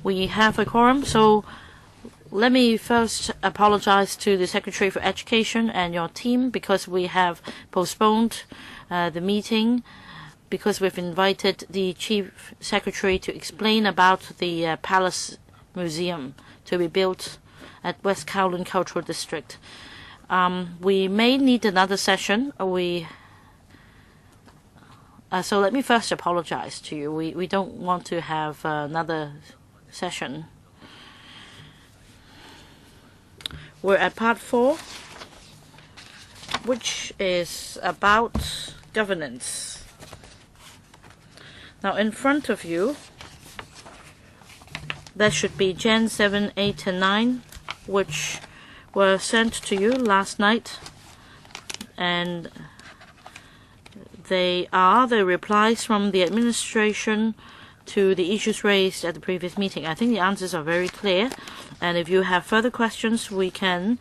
We have a quorum, so let me first apologize to the Secretary for Education and your team because we have postponed the meeting because we've invited the Chief Secretary to explain about the Palace Museum to be built at West Kowloon Cultural District. We may need another session. So let me first apologize to you. We don't want to have another session. We're at part 4, which is about governance. Now in front of you, there should be Gen 7, 8, and 9, which were sent to you last night, and they are the replies from the administration to the issues raised at the previous meeting. I think the answers are very clear, and if you have further questions, we can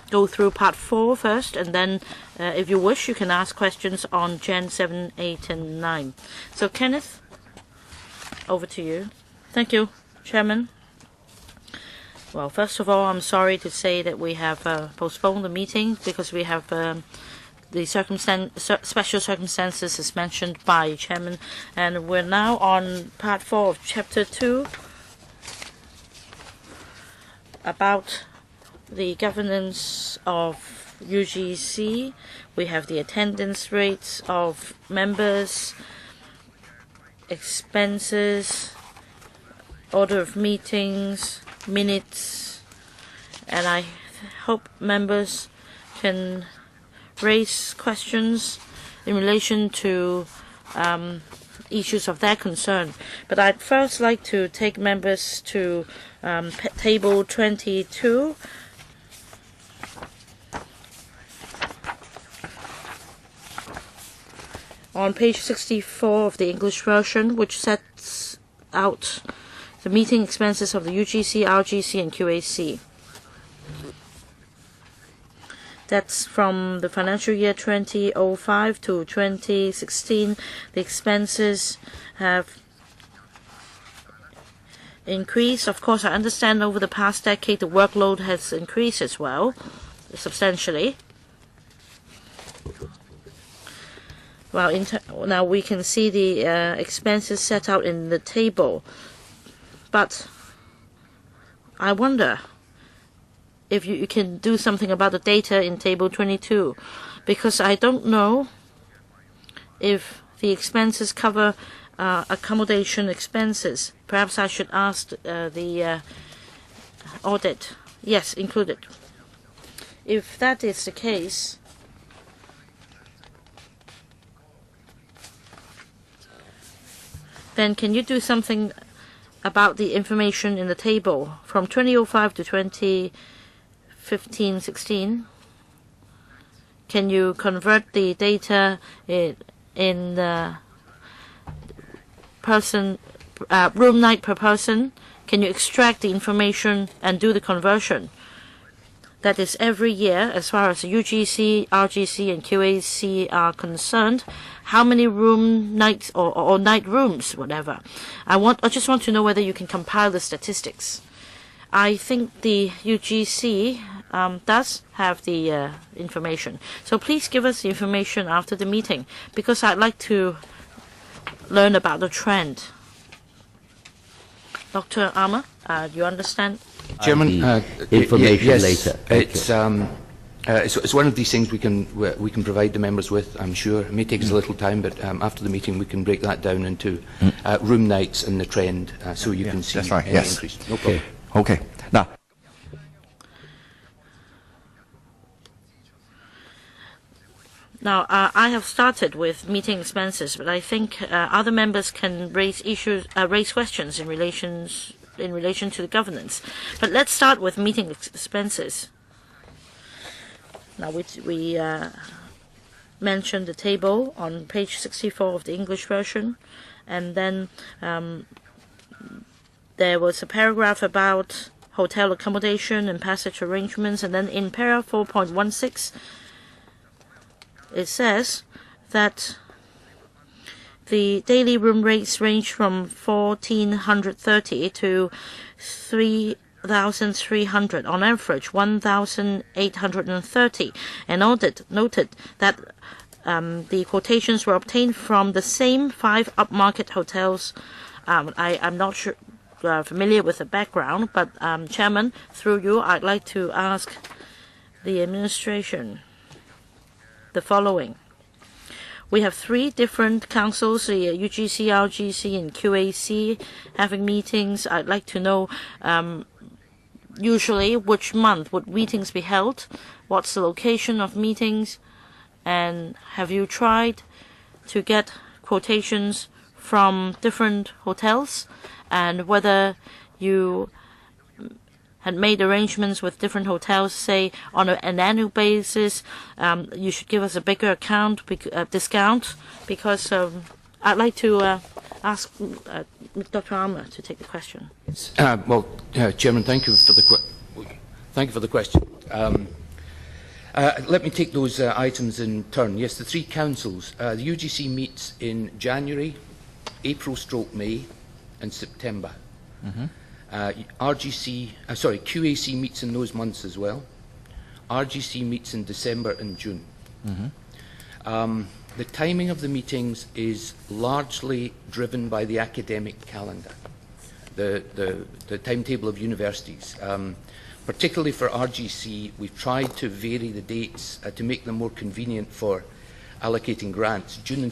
go through part 4 first, and then if you wish, you can ask questions on Gen 7, 8, and 9. So Kenneth, over to you. Thank you, Chairman. Well, first of all, I'm sorry to say that we have postponed the meeting because we have the special circumstances as mentioned by Chairman, and we're now on part 4 of Chapter 2 about the governance of UGC. We have the attendance rates of members, expenses, order of meetings, minutes, and I hope members can raise questions in relation to issues of their concern. But I'd first like to take members to table 22. On page 64 of the English version, which sets out the meeting expenses of the UGC, RGC, and QAC. That's from the financial year 2005 to 2016. The expenses have increased. Of course, I understand over the past decade the workload has increased as well, substantially. Well, now we can see the expenses set out in the table. But I wonder if you can do something about the data in table 22, because I don't know if the expenses cover accommodation expenses. Perhaps I should ask the audit. Yes, included. If that is the case, then can you do something about the information in the table from 2005 to 2015-16? Can you convert the data in the room night per person? Can you extract the information and do the conversion? That is every year, as far as UGC, RGC, and QAC are concerned, how many room nights or night rooms, whatever. I just want to know whether you can compile the statistics. I think the UGC does have the information. So please give us the information after the meeting, because I'd like to learn about the trend. Dr. Armour, do you understand? Chairman, information yes, later. It's one of these things we can provide the members with. I'm sure it may take us a little time, but after the meeting we can break that down into room nights and the trend, so you can see that's right. any Yes. increase. No problem. Okay. Now, I have started with meeting expenses, but I think other members can raise questions in relation to the governance. But let's start with meeting expenses. Now, we mentioned the table on page 64 of the English version, and then there was a paragraph about hotel accommodation and passage arrangements, and then in paragraph 4.16, it says that the daily room rates range from 1,430 to 3,300, on average 1,830. And Audit noted that the quotations were obtained from the same 5 upmarket hotels. I'm not sure familiar with the background, but Chairman, through you, I'd like to ask the administration the following. We have 3 different councils, the UGC, RGC, and QAC, having meetings. I'd like to know usually which month would meetings be held, what's the location of meetings, and have you tried to get quotations from different hotels, and whether you had made arrangements with different hotels, say on an annual basis. You should give us a bigger discount, because I'd like to ask Dr. Armour to take the question. Chairman, thank you for the question. Let me take those items in turn. Yes, the 3 councils. The UGC meets in January, April/May, and September. QAC meets in those months as well. RGC meets in December and June. The timing of the meetings is largely driven by the academic calendar, the timetable of universities. Particularly for RGC, we've tried to vary the dates to make them more convenient for allocating grants. June and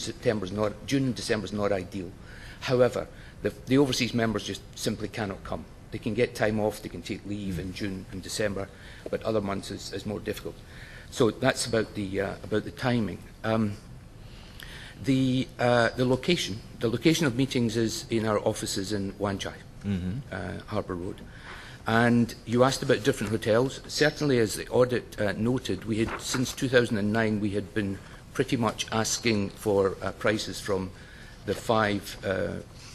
December is not ideal. However, the overseas members just simply cannot come. They can get time off, they can take leave in June and December, but other months is more difficult. So that's about the timing. The location of meetings is in our offices in Wan Chai, Harbour Road. And you asked about different hotels. Certainly, as the audit noted, we had, since 2009, we had been pretty much asking for prices from the 5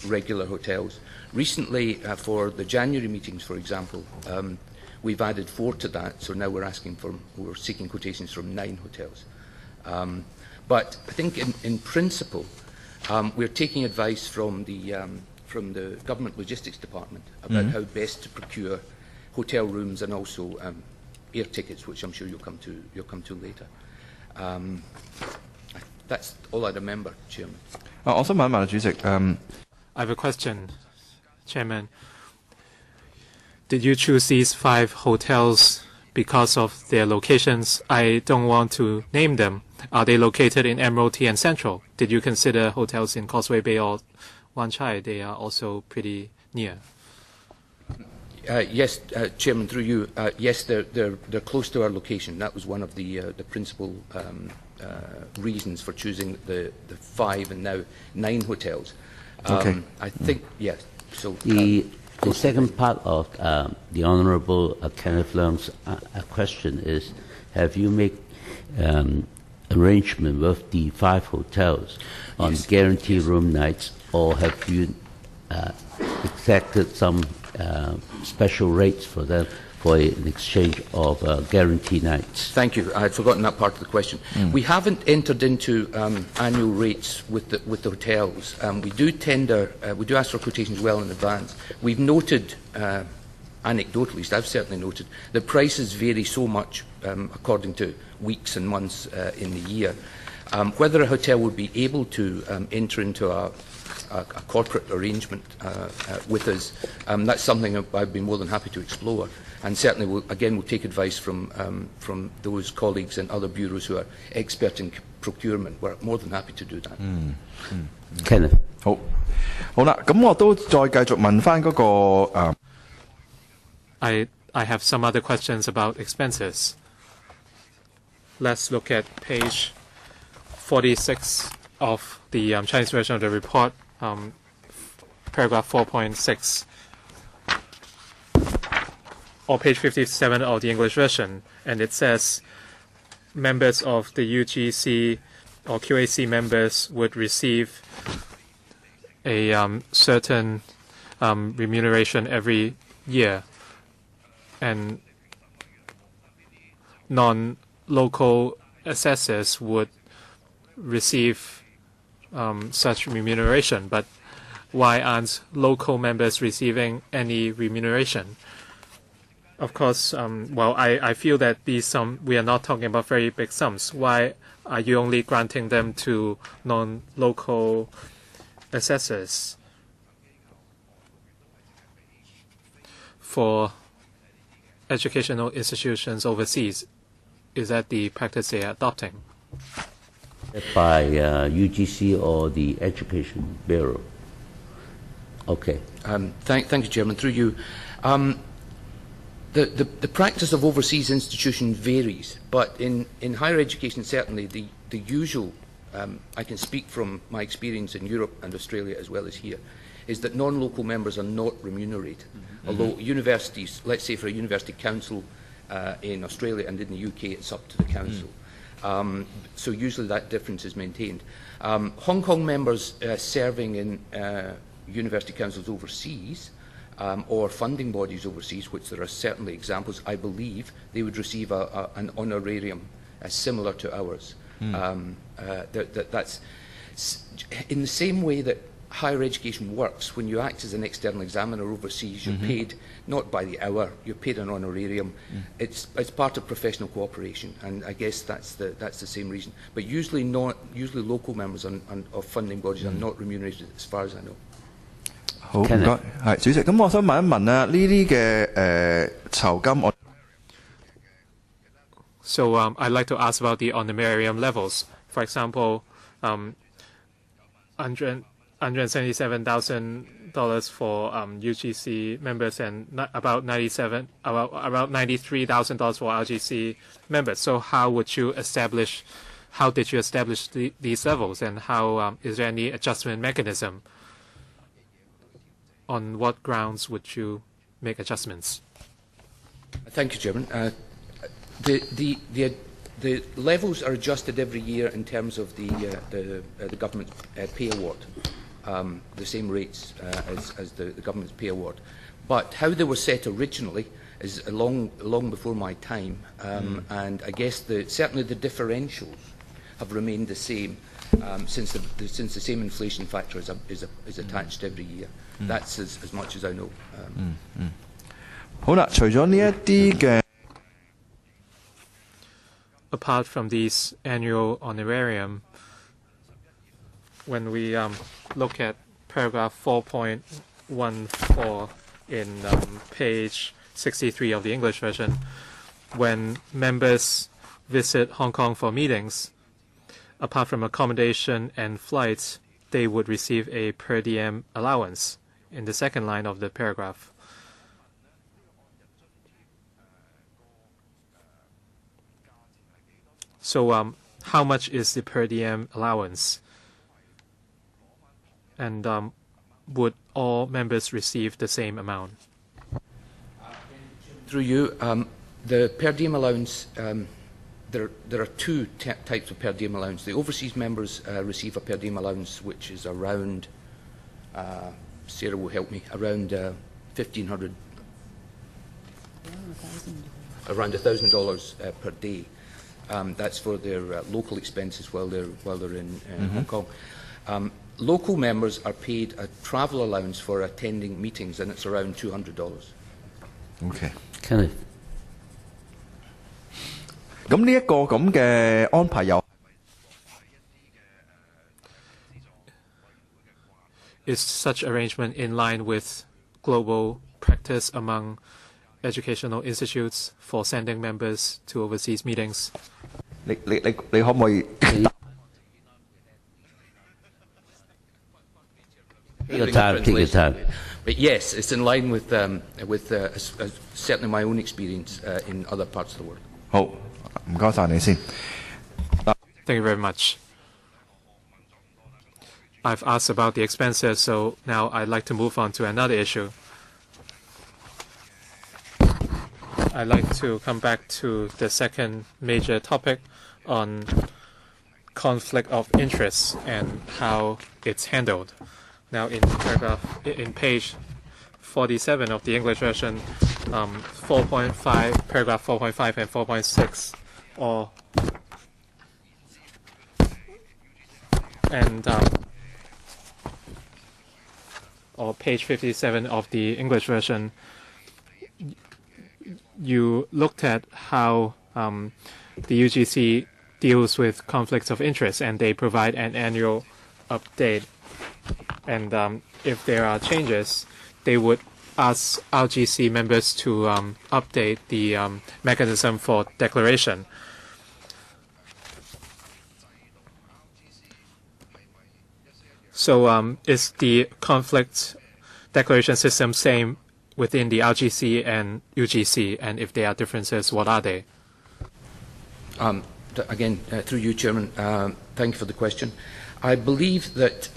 regular hotels. Recently, for the January meetings, for example, we've added 4 to that, so now we're seeking quotations from 9 hotels. But I think in principle, we're taking advice from the Government Logistics Department about how best to procure hotel rooms and also air tickets, which I'm sure you'll come to later. That's all I remember, Chairman. I have a question, Chairman. Did you choose these 5 hotels because of their locations? I don't want to name them. Are they located in Admiralty and Central? Did you consider hotels in Causeway Bay or Wan Chai? They are also pretty near. Yes, Chairman, through you. Yes, they're close to our location. That was one of the principal reasons for choosing the 5 and now 9 hotels. Okay. I think, yes. So the second part of the Honourable Kenneth Leung's question is: have you made arrangement with the 5 hotels on guaranteed room nights, or have you exacted some special rates for them for an exchange of guarantee nights? Thank you. I had forgotten that part of the question. We haven't entered into annual rates with the hotels. We do ask for quotations well in advance. We've noted, anecdotally, at least I've certainly noted, that prices vary so much according to weeks and months in the year. Whether a hotel would be able to enter into a corporate arrangement with us, that's something I'd be more than happy to explore. And certainly, we'll take advice from those colleagues and other bureaus who are expert in procurement. We're more than happy to do that. Kenneth. 好啦，咁我都再繼續問翻嗰個 I have some other questions about expenses. Let's look at page 46 of the Chinese version of the report, paragraph 4.6. Or page 57 of the English version, and it says members of the UGC or QAC members would receive a certain remuneration every year, and non-local assessors would receive such remuneration, but why aren't local members receiving any remuneration? Of course, well, I feel that we are not talking about very big sums. Why are you only granting them to non-local assessors? For educational institutions overseas, is that the practice they are adopting? By UGC or the Education Bureau? Okay. Thank you, Chairman. Through you. The practice of overseas institutions varies, but in higher education, certainly the usual, I can speak from my experience in Europe and Australia as well as here, is that non-local members are not remunerated. Although universities, let's say for a university council in Australia and in the UK, it's up to the council. So usually that difference is maintained. Hong Kong members serving in university councils overseas or funding bodies overseas, which there are certainly examples, I believe they would receive an honorarium similar to ours. That's in the same way that higher education works. When you act as an external examiner overseas, you're paid not by the hour, you're paid an honorarium. It's part of professional cooperation, and I guess that's the same reason. But usually local members of funding bodies are not remunerated, as far as I know. 好，唔該，係主席。咁我想問一問呢啲嘅酬金我。So I'd like to ask about the honorarium levels. For example, $177,000 for UGC members and about $93,000 for RGC members. So how did you establish these levels, and how is there any adjustment mechanism? On what grounds would you make adjustments? Thank you, Chairman. The levels are adjusted every year in terms of the government pay award, the same rates as the government's pay award. But how they were set originally is long before my time, and I guess certainly the differentials have remained the same since the same inflation factor is attached every year. That's as much as I know. 好啦，除咗呢一啲嘅。Apart from these annual honorarium, when we look at paragraph 4.14 in page 63 of the English version, when members visit Hong Kong for meetings, apart from accommodation and flights, they would receive a per diem allowance in the second line of the paragraph. So how much is the per diem allowance? And would all members receive the same amount? Through you, the per diem allowance, there are two types of per diem allowance. The overseas members receive a per diem allowance which is around, Sarah will help me, around $1,500, around $1,000 per day. That's for their local expenses while they're in Hong Kong. Local members are paid a travel allowance for attending meetings, and it's around $200. Okay. 咁呢一個咁嘅安排又 Is such arrangement in line with global practice among educational institutes for sending members to overseas meetings? 你可唔可以 Take your time, take your time. But yes, it's in line with certainly my own experience in other parts of the world. 好，唔該晒你先。Thank you very much. I've asked about the expenses, so now I'd like to move on to another issue. I'd like to come back to the second major topic on conflict of interest and how it's handled. Now in page 47 of the English version, 4.5, paragraph 4.5 and 4.6, or And or page 57 of the English version, you looked at how the UGC deals with conflicts of interest, and they provide an annual update. And if there are changes, they would ask RGC members to update the mechanism for declaration. So is the conflict declaration system same within the RGC and UGC? And if there are differences, what are they? Again, through you, Chairman, thank you for the question. I believe that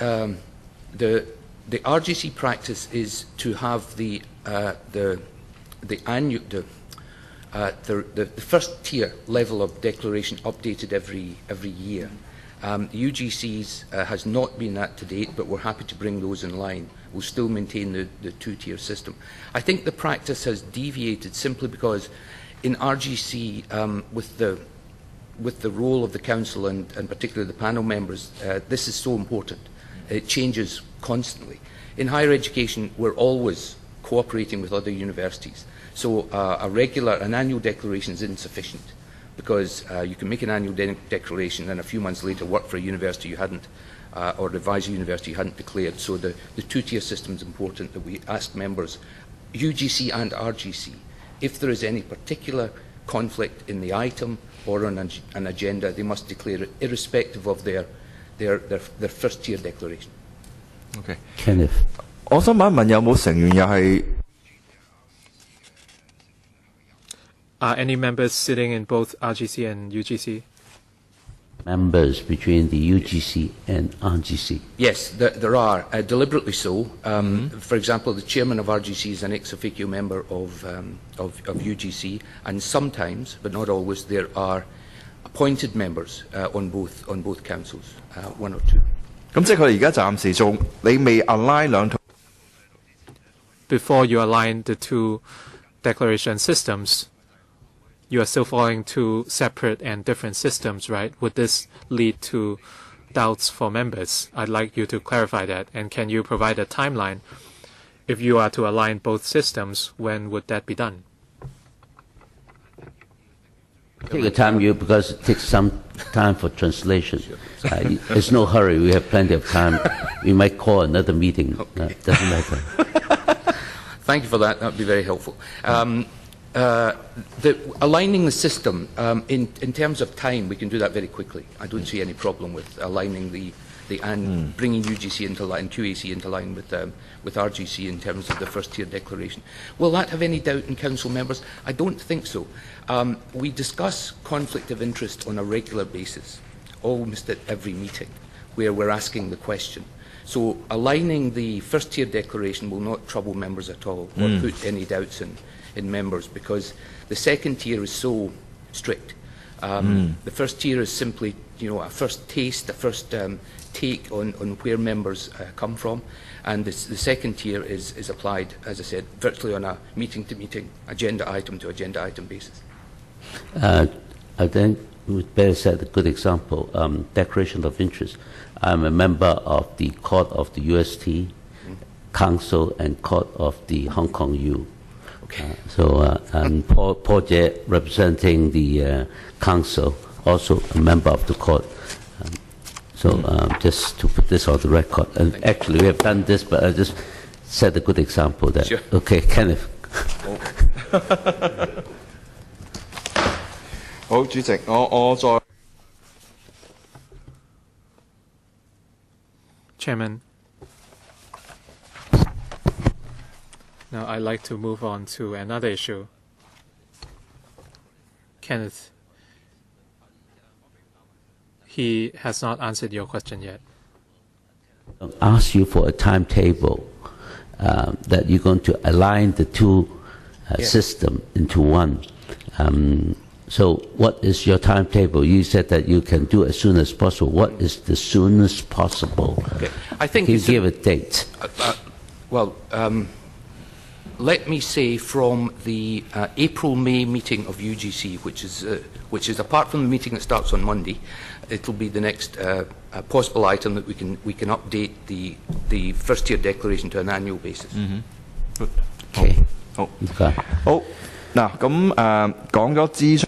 the RGC practice is to have the first tier level of declaration updated every year. The UGC's has not been that to date, but we're happy to bring those in line. We'll still maintain the two-tier system. I think the practice has deviated simply because in RGC, with the role of the Council and particularly the panel members, this is so important. It changes constantly. In higher education, we're always cooperating with other universities. So an annual declaration is insufficient, because you can make an annual declaration and a few months later work for a university you hadn't, or advise a university you hadn't declared. So the two-tier system is important, that we ask members, UGC and RGC, if there is any particular conflict in the item or on an agenda, they must declare it irrespective of their first-tier declaration. Okay. Kenneth. 我想問一問有冇成員又係 Are any members sitting in both RGC and UGC? Members between the UGC and RGC? Yes, there are, deliberately so. For example, the chairman of RGC is an ex officio member of UGC, and sometimes, but not always, there are appointed members on both councils, one or two. 咁即係佢哋而家暫時仲你未 align 兩套。Before you align the two declaration systems, you are still following two separate and different systems, right? Would this lead to doubts for members? I'd like you to clarify that. And can you provide a timeline? If you are to align both systems, when would that be done? Take your time, because it takes some time for translation. There's no hurry. We have plenty of time. We might call another meeting. Okay. Doesn't matter. Thank you for that. That would be very helpful. Aligning the system, in terms of time, we can do that very quickly. I don't see any problem with aligning bringing UGC into line, QAC into line with RGC in terms of the first-tier declaration. Will that have any doubt in council members? I don't think so. We discuss conflict of interest on a regular basis, almost at every meeting, where we're asking the question. So aligning the first-tier declaration will not trouble members at all, or put any doubts in members, because the second tier is so strict. The first tier is simply, a first taste, a first take on where members come from, and the second tier is applied, as I said, virtually on a meeting-to-meeting, agenda-item-to-agenda item basis. I think we'd better set a good example. Declaration of interest. I'm a member of the Court of the UST, Council, and Court of the Hong Kong U. Okay. And Paul Jie, representing the Council, also a member of the Court. Just to put this on the record. And actually, we have done this, but I just set a good example there. Sure. Okay, Kenneth. 好，主席，我再 Chairman. Now I'd like to move on to another issue. Kenneth, he has not answered your question yet. Ask you for a timetable that you're going to align the two system into one. So what is your timetable? You said that you can do as soon as possible. What is the soonest possible? Okay. I think can you give a date? let me say from the April-May meeting of UGC, which is apart from the meeting that starts on Monday, it'll be the next possible item that we can update the first-year declaration to an annual basis. Good. Okay. 好。好。嗱，咁講咗諮詢。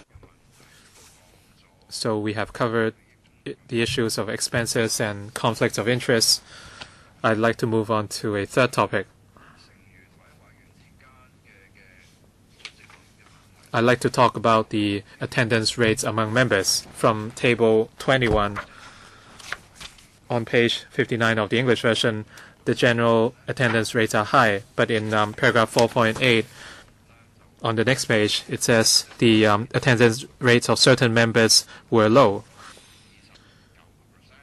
So we have covered the issues of expenses and conflicts of interest. I'd like to move on to a third topic. I'd like to talk about the attendance rates among members from Table 21. On page 59 of the English version, the general attendance rates are high, but in paragraph 4.8, on the next page, it says the attendance rates of certain members were low.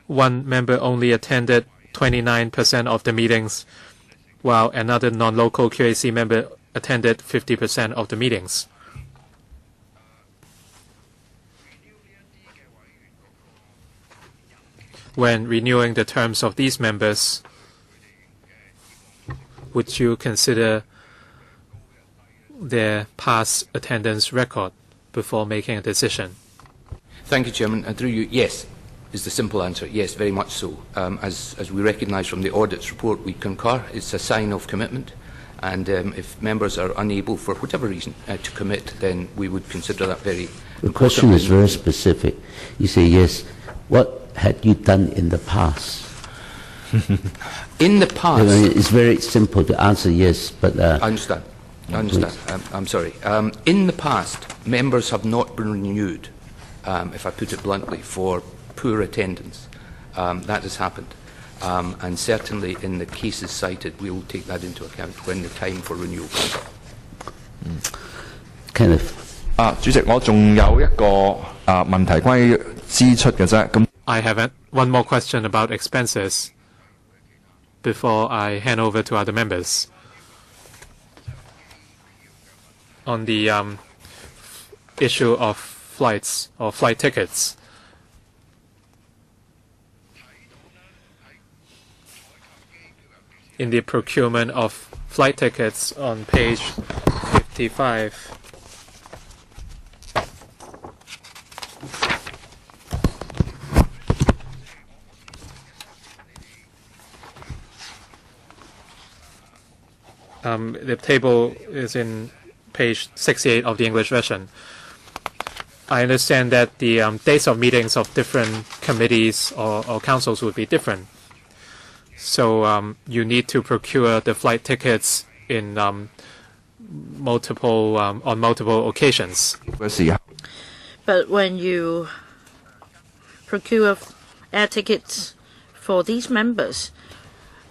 One member only attended 29% of the meetings, while another non-local QAC member attended 50% of the meetings. When renewing the terms of these members, would you consider their past attendance record before making a decision? Thank you, Chairman. Through you, yes, is the simple answer. Yes, very much so. As we recognise from the Audit's report, we concur. It's a sign of commitment. And if members are unable, for whatever reason, to commit, then we would consider that very important. The question is very specific. You say, yes, what had you done in the past? In the past... I mean, it's very simple to answer yes, but... I understand. I understand. I'm sorry. In the past, members have not been renewed, if I put it bluntly, for poor attendance. That has happened. And certainly in the cases cited, we will take that into account when the time for renewal comes up. Kenneth. 主席，我仲有一個問題關於支出嘅啫。咁 I have one more question about expenses before I hand over to other members. On the issue of flights or flight tickets, in the procurement of flight tickets on page 55, the table is in page 68 of the English version. I understand that the dates of meetings of different committees or councils would be different. So you need to procure the flight tickets in on multiple occasions. But when you procure air tickets for these members,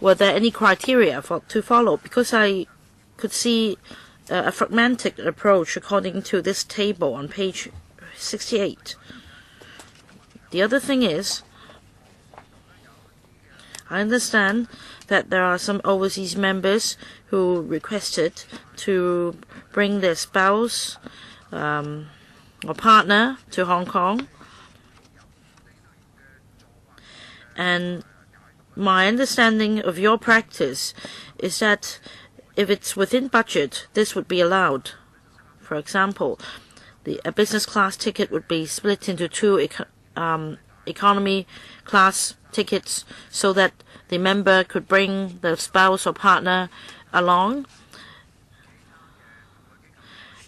were there any criteria to follow? Because I could see a fragmented approach according to this table on page 68. The other thing is, I understand that there are some overseas members who requested to bring their spouse or partner to Hong Kong. And my understanding of your practice is that if it's within budget, this would be allowed. For example, a business class ticket would be split into two economy class tickets so that the member could bring the spouse or partner along.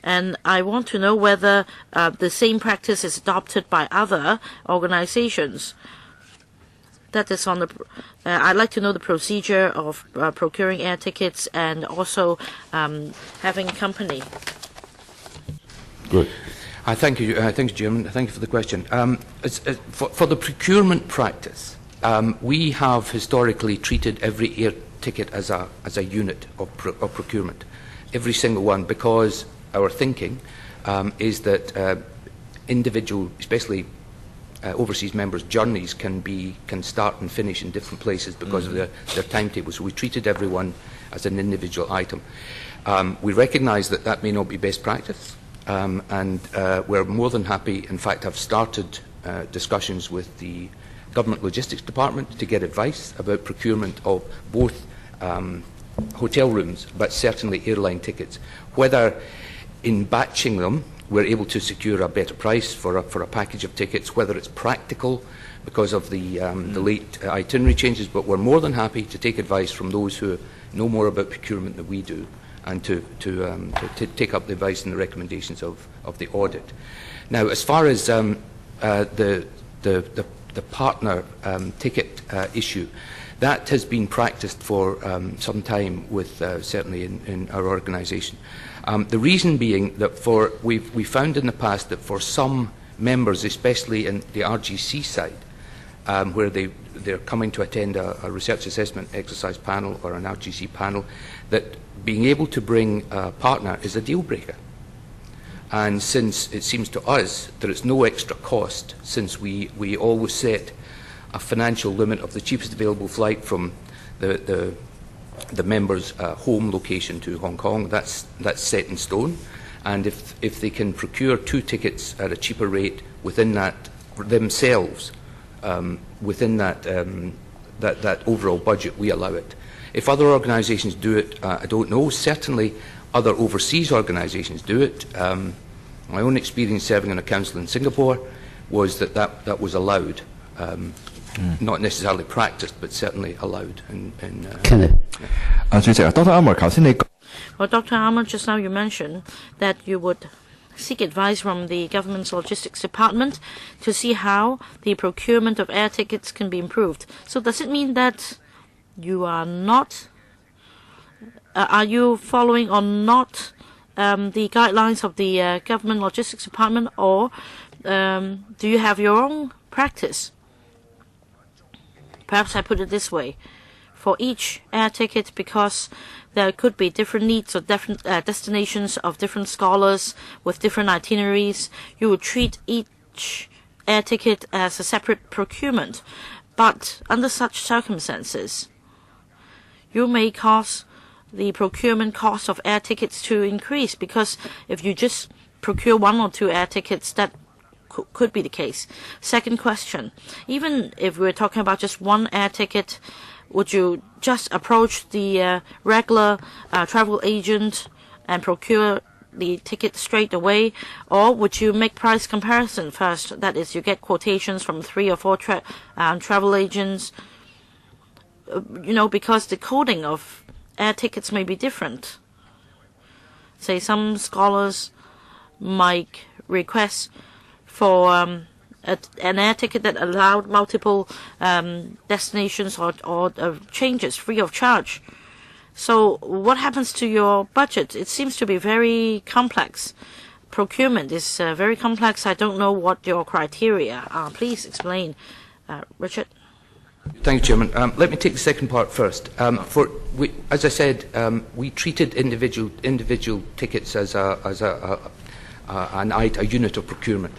And I want to know whether the same practice is adopted by other organizations. That is on the. I'd like to know the procedure of procuring air tickets and also having company. Good. Thank you, Chairman. Thank you for the question. For the procurement practice, we have historically treated every air ticket as a unit of procurement, every single one, because our thinking is that individual, especially overseas members' journeys can start and finish in different places because of their timetable. So we treated everyone as an individual item. We recognise that may not be best practice, and we're more than happy. In fact, I've started discussions with the Government Logistics Department to get advice about procurement of both hotel rooms, but certainly airline tickets. Whether in batching them we're able to secure a better price for a package of tickets, whether it's practical because of the late itinerary changes, but we're more than happy to take advice from those who know more about procurement than we do, and to take up the advice and the recommendations of the audit. Now, as far as the partner ticket issue, that has been practiced for some time with certainly in our organisation. The reason being that we found in the past that for some members, especially in the RGC side, where they're coming to attend a research assessment exercise panel or an RGC panel, that being able to bring a partner is a deal breaker. And since it seems to us that it's no extra cost, since we always set a financial limit of the cheapest available flight from the member's home location to Hong Kong, that's set in stone. And if they can procure 2 tickets at a cheaper rate within that themselves, within that overall budget, we allow it. If other organisations do it, I don't know. Certainly other overseas organisations do it. My own experience serving on a council in Singapore was that was allowed. Not necessarily practiced, but certainly allowed. Well, Dr. Armour, just now you mentioned that you would seek advice from the government's logistics department to see how the procurement of air tickets can be improved. So does it mean that you are not, are you following or not the guidelines of the government logistics department, or do you have your own practice? Perhaps I put it this way. For each air ticket, because there could be different needs or different destinations of different scholars with different itineraries, you would treat each air ticket as a separate procurement. But under such circumstances, you may cause the procurement cost of air tickets to increase, because if you just procure 1 or 2 air tickets, that could be the case. Second question, even if we're talking about just 1 air ticket, would you just approach the regular travel agent and procure the ticket straight away, or would you make price comparison first? That is, you get quotations from 3 or 4 travel agents, because the coding of air tickets may be different. Say some scholars might request for an air ticket that allowed multiple destinations or changes free of charge. So what happens to your budget? It seems to be very complex. Procurement is very complex. I don't know what your criteria are. Please explain, Richard. Thank you, Chairman. Let me take the second part first. As I said, we treated individual tickets as a unit of procurement.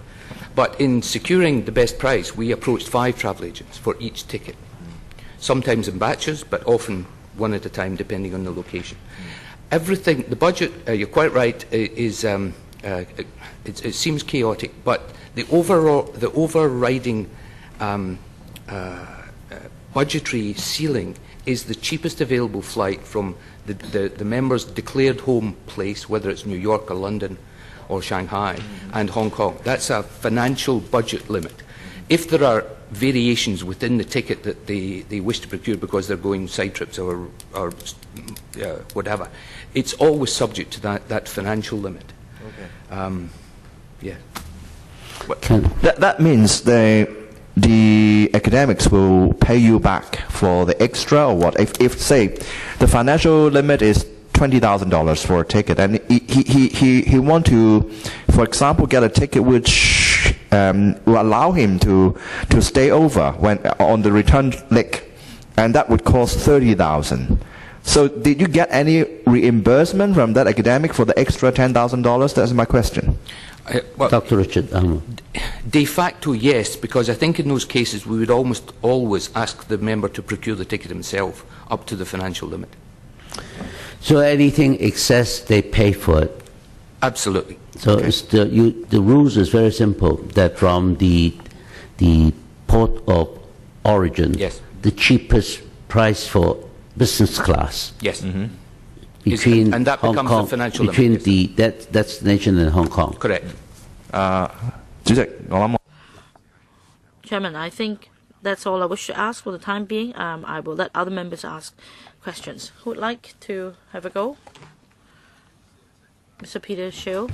But in securing the best price, we approached 5 travel agents for each ticket, sometimes in batches, but often 1 at a time, depending on the location. Everything, the budget, you're quite right, is it seems chaotic, but the overriding budgetary ceiling is the cheapest available flight from the member's declared home place, whether it's New York or London or Shanghai and Hong Kong. That's a financial budget limit. If there are variations within the ticket that they wish to procure because they're going side trips or whatever, it's always subject to that financial limit. Okay. Yeah. That means the academics will pay you back for the extra, or what? If say the financial limit is $20,000 for a ticket, and he want to, for example, get a ticket which will allow him to stay over when on the return leg, and that would cost $30,000. So did you get any reimbursement from that academic for the extra $10,000? That's my question. Well, Dr. Richard. De facto, yes, because I think in those cases we would almost always ask the member to procure the ticket himself up to the financial limit. So anything excess, they pay for it? Absolutely. So okay. The rules is very simple, that from the port of origin, yes, the cheapest price for business class Yes. between And that Hong becomes Kong, the financial between limit, yes. the destination and Hong Kong. Correct. 主席，我諗 Chairman, I think that's all I wish to ask for the time being. I will let other members ask questions. Who would like to have a go? Mr. Peter Shiu.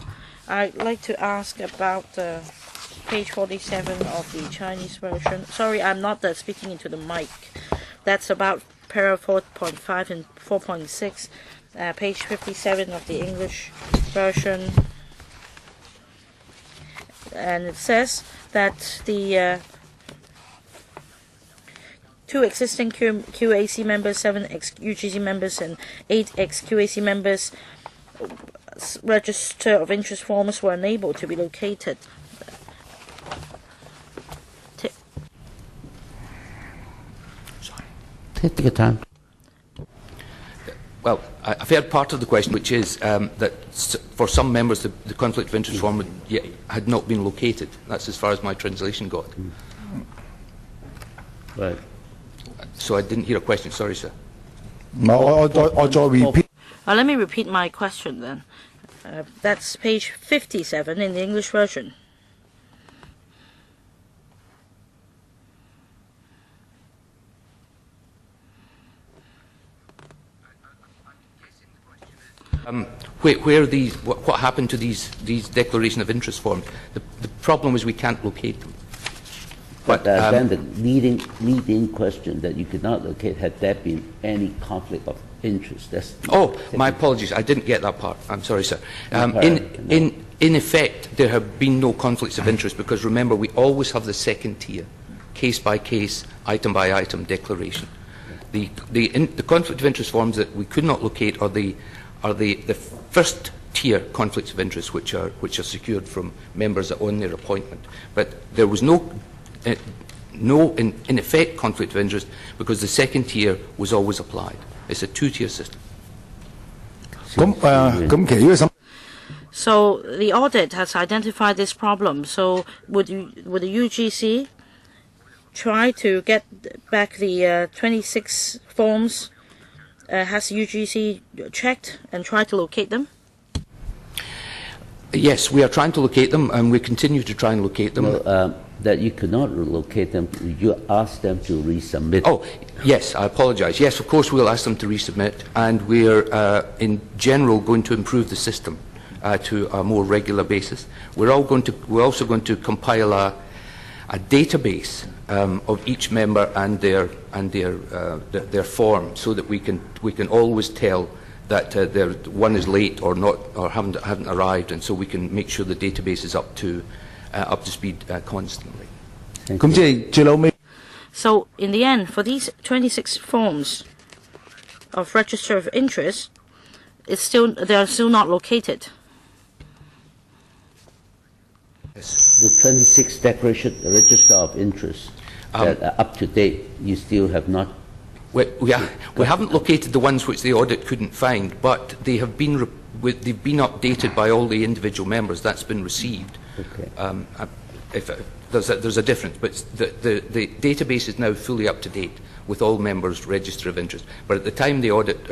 I'd like to ask about page 47 of the Chinese version. Sorry, I'm not speaking into the mic. That's about paragraph 4.5 and 4.6. Page 57 of the English version. And it says that the 2 existing QAC members, 7 ex-UGC members, and 8 ex-QAC members' register of interest forms were unable to be located. Take your time. Well, I've heard part of the question, which is that for some members the conflict of interest form had not been located. That's as far as my translation got. Right. So I didn't hear a question. Sorry, sir. 唔係，我再 repeat。 Let me repeat my question then. That's page 57 in the English version. Where these, what happened to these declaration of interest forms? The problem is we can't locate them. But then the leading question that you could not locate, had there been any conflict of interest? That's My apologies. I didn't get that part. I'm sorry, sir. In effect, there have been no conflicts of interest because remember, we always have the second tier, case by case, item by item declaration. The conflict of interest forms that we could not locate are the first tier conflicts of interest, which are secured from members on their appointment. But there was no in effect conflict of interest because the second tier was always applied. It's a 2-tier system. So the audit has identified this problem. So would the UGC try to get back the 26 forms? Has UGC checked and tried to locate them? Yes, we are trying to locate them, and we continue to try and locate them. No, that you could not locate them, you asked them to resubmit. Oh, yes, I apologise. Yes, of course we'll ask them to resubmit, and we're in general going to improve the system to a more regular basis. We're also going to compile a database of each member and their form, so that we can always tell that one is late or not or haven't arrived, and so we can make sure the database is up to speed constantly. So in the end, for these 26 forms of register of interest, they are still not located. The 26 declaration register of interest that are up to date, you still have not. We haven't located the ones which the audit couldn't find, but they have been they've been updated by all the individual members. That's been received. Okay. There's a difference, but the database is now fully up to date with all members' register of interest. But at the time the audit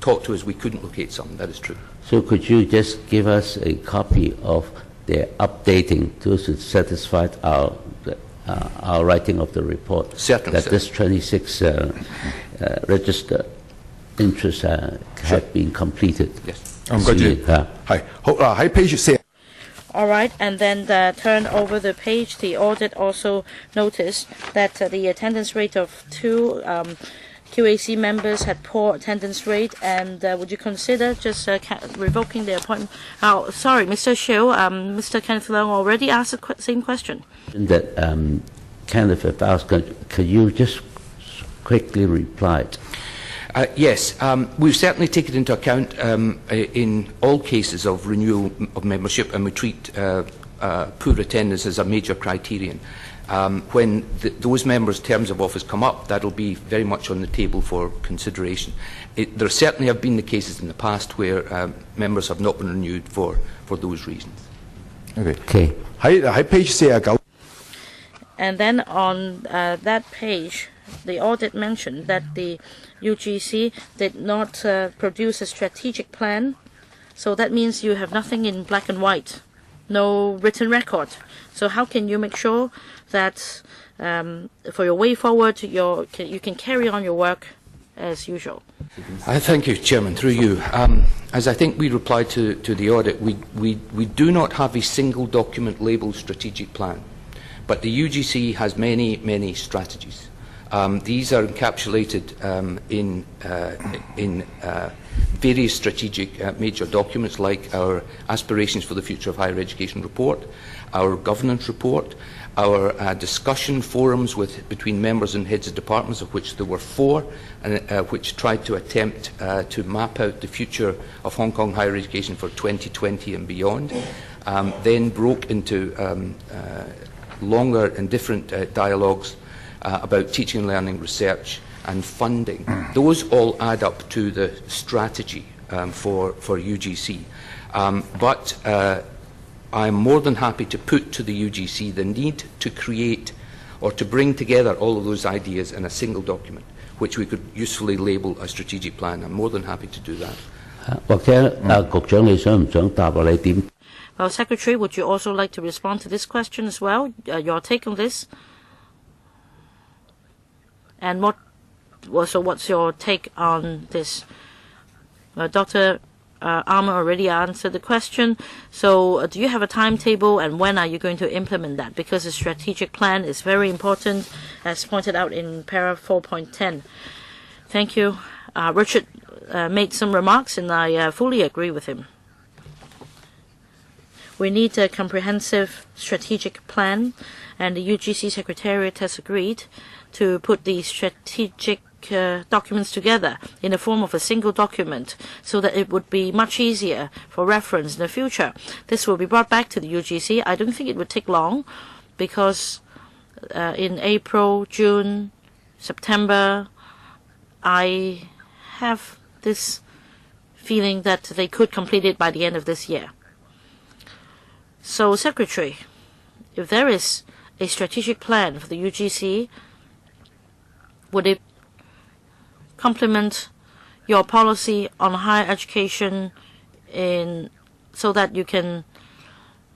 talked to us, we couldn't locate some. That is true. So could you just give us a copy of their updating to satisfy our writing of the report? Certainly, that this 26 register interests have been completed. Yes. 唔該主，係好嗱喺 page 4。 All right, and then turn over the page. The audit also noticed that the attendance rate of 2 QAC members had poor attendance rate, and would you consider just revoking the appointment? Oh, sorry, Mr. Shiu, Mr. Kenneth Leung already asked the same question. That Kenneth asked, could you just quickly reply? Yes, we've certainly taken into account in all cases of renewal of membership, and we treat poor attendance as a major criterion. When those members' terms of office come up, that'll be very much on the table for consideration. There certainly have been the cases in the past where members have not been renewed for those reasons. Okay.喺 page 49。 And then on that page, the audit mentioned that the UGC did not produce a strategic plan. So that means you have nothing in black and white, no written record. So how can you make sure that for your way forward, you can carry on your work as usual? Thank you, Chairman. Through you. As I think we replied to the audit, we do not have a single document labelled strategic plan, but the UGC has many, many strategies. These are encapsulated in various strategic major documents like our Aspirations for the Future of Higher Education report, our governance report, our discussion forums between members and heads of departments, of which there were 4, and, which tried to attempt to map out the future of Hong Kong higher education for 2020 and beyond, then broke into longer and different dialogues about teaching and learning, research and funding. Those all add up to the strategy for UGC. But I am more than happy to put to the UGC the need to create or to bring together all of those ideas in a single document, which we could usefully label a strategic plan. I'm more than happy to do that. Well, Secretary, would you also like to respond to this question as well? Your take on this? And what's your take on this? Dr. Armour already answered the question. So do you have a timetable, and when are you going to implement that? Because the strategic plan is very important, as pointed out in paragraph 4.10. Thank you. Richard made some remarks, and I fully agree with him. We need a comprehensive strategic plan, and the UGC Secretariat has agreed to put the strategic documents together in the form of a single document so that it would be much easier for reference in the future. This will be brought back to the UGC. I don't think it would take long because in April, June, September, I have this feeling that they could complete it by the end of this year. So, Secretary, if there is a strategic plan for the UGC, would it complement your policy on higher education so that you can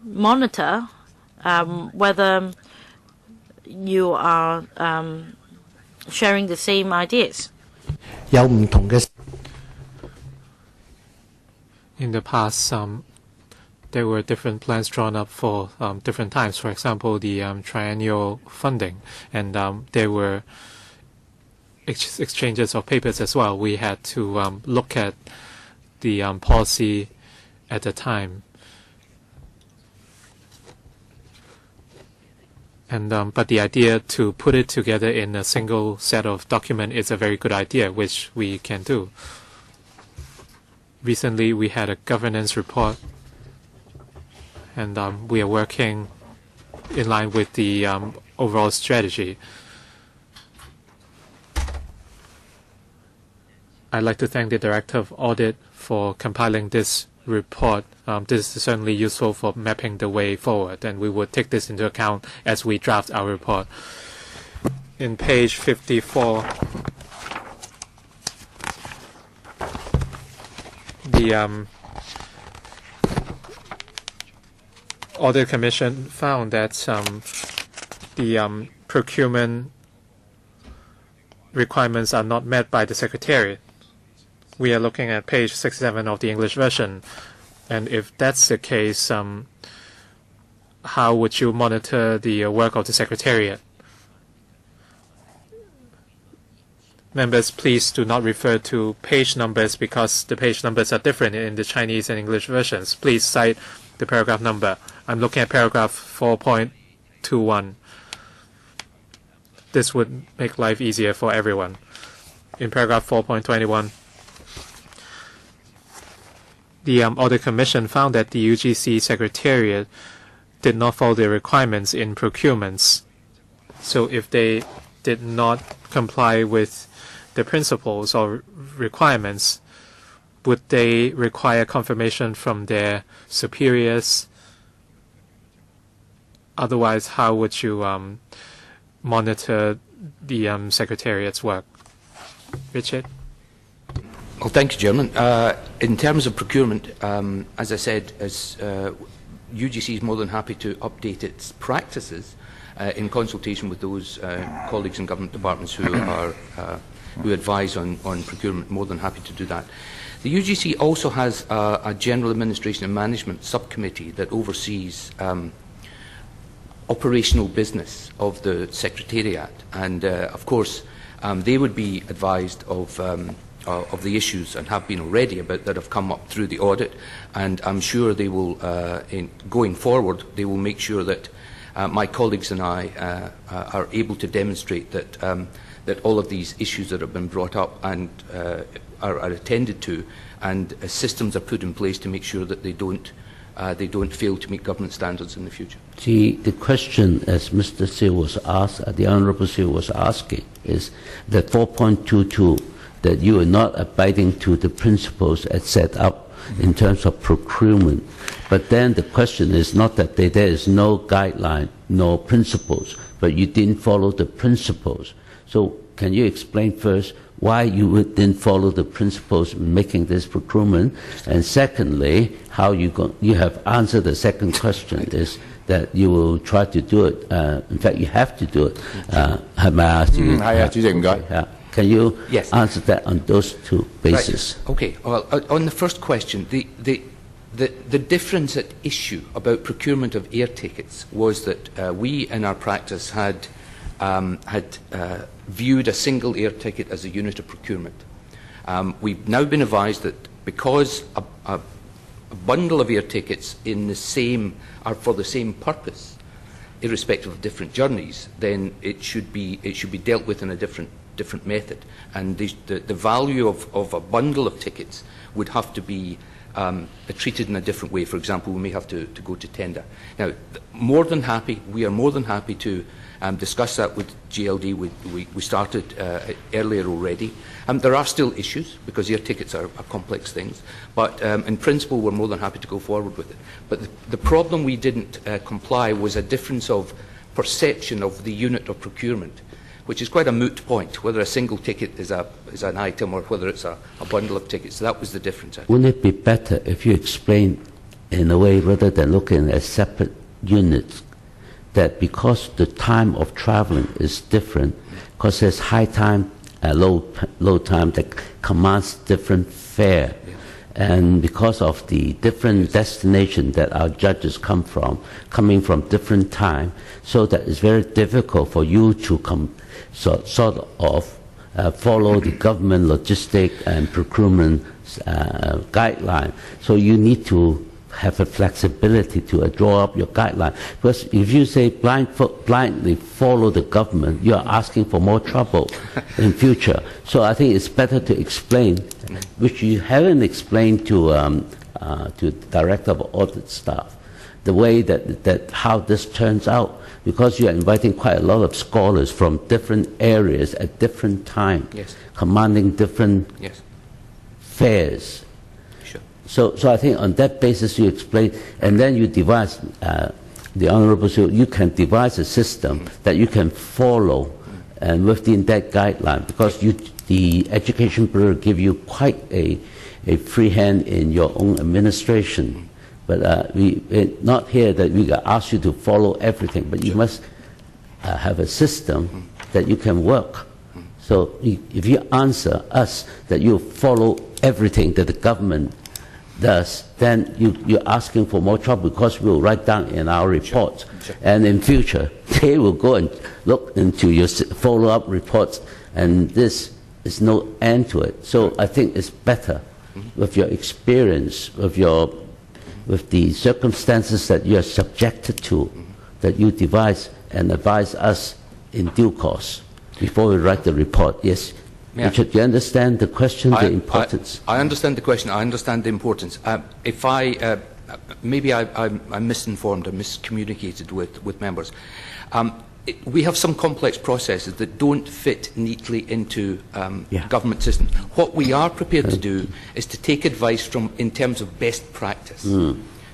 monitor whether you are sharing the same ideas? In the past, there were different plans drawn up for different times. For example, the triennial funding, and there were exchanges of papers as well. We had to look at the policy at the time. And but the idea to put it together in a single set of document is a very good idea, which we can do. Recently, we had a governance report, and we are working in line with the overall strategy. I'd like to thank the Director of Audit for compiling this report. This is certainly useful for mapping the way forward, and we would take this into account as we draft our report. In page 54, the Audit Commission found that the procurement requirements are not met by the Secretariat. We are looking at page 67 of the English version. And if that's the case, how would you monitor the work of the Secretariat? Members, please do not refer to page numbers because the page numbers are different in the Chinese and English versions. Please cite the paragraph number. I'm looking at paragraph 4.21. This would make life easier for everyone. In paragraph 4.21, the Audit Commission found that the UGC Secretariat did not follow the requirements in procurements. So if they did not comply with the principles or requirements, would they require confirmation from their superiors? Otherwise, how would you monitor the Secretariat's work. Richard? Well, thank you, Chairman. In terms of procurement, as I said, UGC is more than happy to update its practices in consultation with those colleagues in government departments who advise on procurement. More than happy to do that. The UGC also has a General Administration and Management subcommittee that oversees operational business of the Secretariat, and of course they would be advised of the issues, and have been already, that have come up through the audit, and I'm sure they will, going forward, they will make sure that my colleagues and I are able to demonstrate that all of these issues that have been brought up and are attended to, and systems are put in place to make sure that they don't fail to meet government standards in the future. The question, as Mr. Seal was asked, the Honourable Seal was asking, is that 4.22, that you are not abiding to the principles as set up in terms of procurement. But then the question is not that there is no guideline, no principles, but you didn't follow the principles. So can you explain first why you didn't follow the principles in making this procurement? And secondly, how you have answered the second question is that you will try to do it. In fact, you have to do it. May I ask you? Can you answer that on those two bases? Right. Okay. Well, on the first question, the difference at issue about procurement of air tickets was that we, in our practice, had viewed a single air ticket as a unit of procurement. We've now been advised that because a bundle of air tickets are for the same purpose, irrespective of different journeys, then it should be dealt with in a different method, and the value of a bundle of tickets would have to be treated in a different way. For example, we may have to go to tender. Now, we are more than happy to discuss that with GLD. We started earlier already. There are still issues because air tickets are complex things, but in principle we're more than happy to go forward with it. But the problem we didn't comply was a difference of perception of the unit of procurement, which is quite a moot point, whether a single ticket is an item or whether it's a bundle of tickets. So that was the difference. Wouldn't it be better if you explain in a way, rather than looking at separate units, that because the time of traveling is different, because there's high time, low time that commands different fare, and because of the different destination that our judges coming from different time, so that it's very difficult for you to sort of follow the government logistic and procurement guideline. So you need to have a flexibility to draw up your guideline. Because if you say blindly follow the government, you are asking for more trouble in future. So I think it's better to explain, which you haven't explained to the Director of Audit staff, the way that how this turns out. Because you are inviting quite a lot of scholars from different areas at different times, commanding different fares. So I think on that basis you explain, and then you devise, the Honourable Seal, you can devise a system that you can follow and within that guideline, because the Education Bureau give you quite a free hand in your own administration. But we're not here that we ask you to follow everything, but you must have a system that you can work. So if you answer us that you follow everything that the government does, then you're asking for more trouble, because we'll write down in our reports. And in future, they will go and look into your follow-up reports, and this is no end to it. So I think it's better with your experience, with the circumstances that you are subjected to, that you devise and advise us in due course before we write the report. Yes. Richard, do you understand the question, the importance? I understand the question. I understand the importance. Maybe I'm misinformed or miscommunicated with members. We have some complex processes that don't fit neatly into government systems. What we are prepared to do is to take advice in terms of best practice.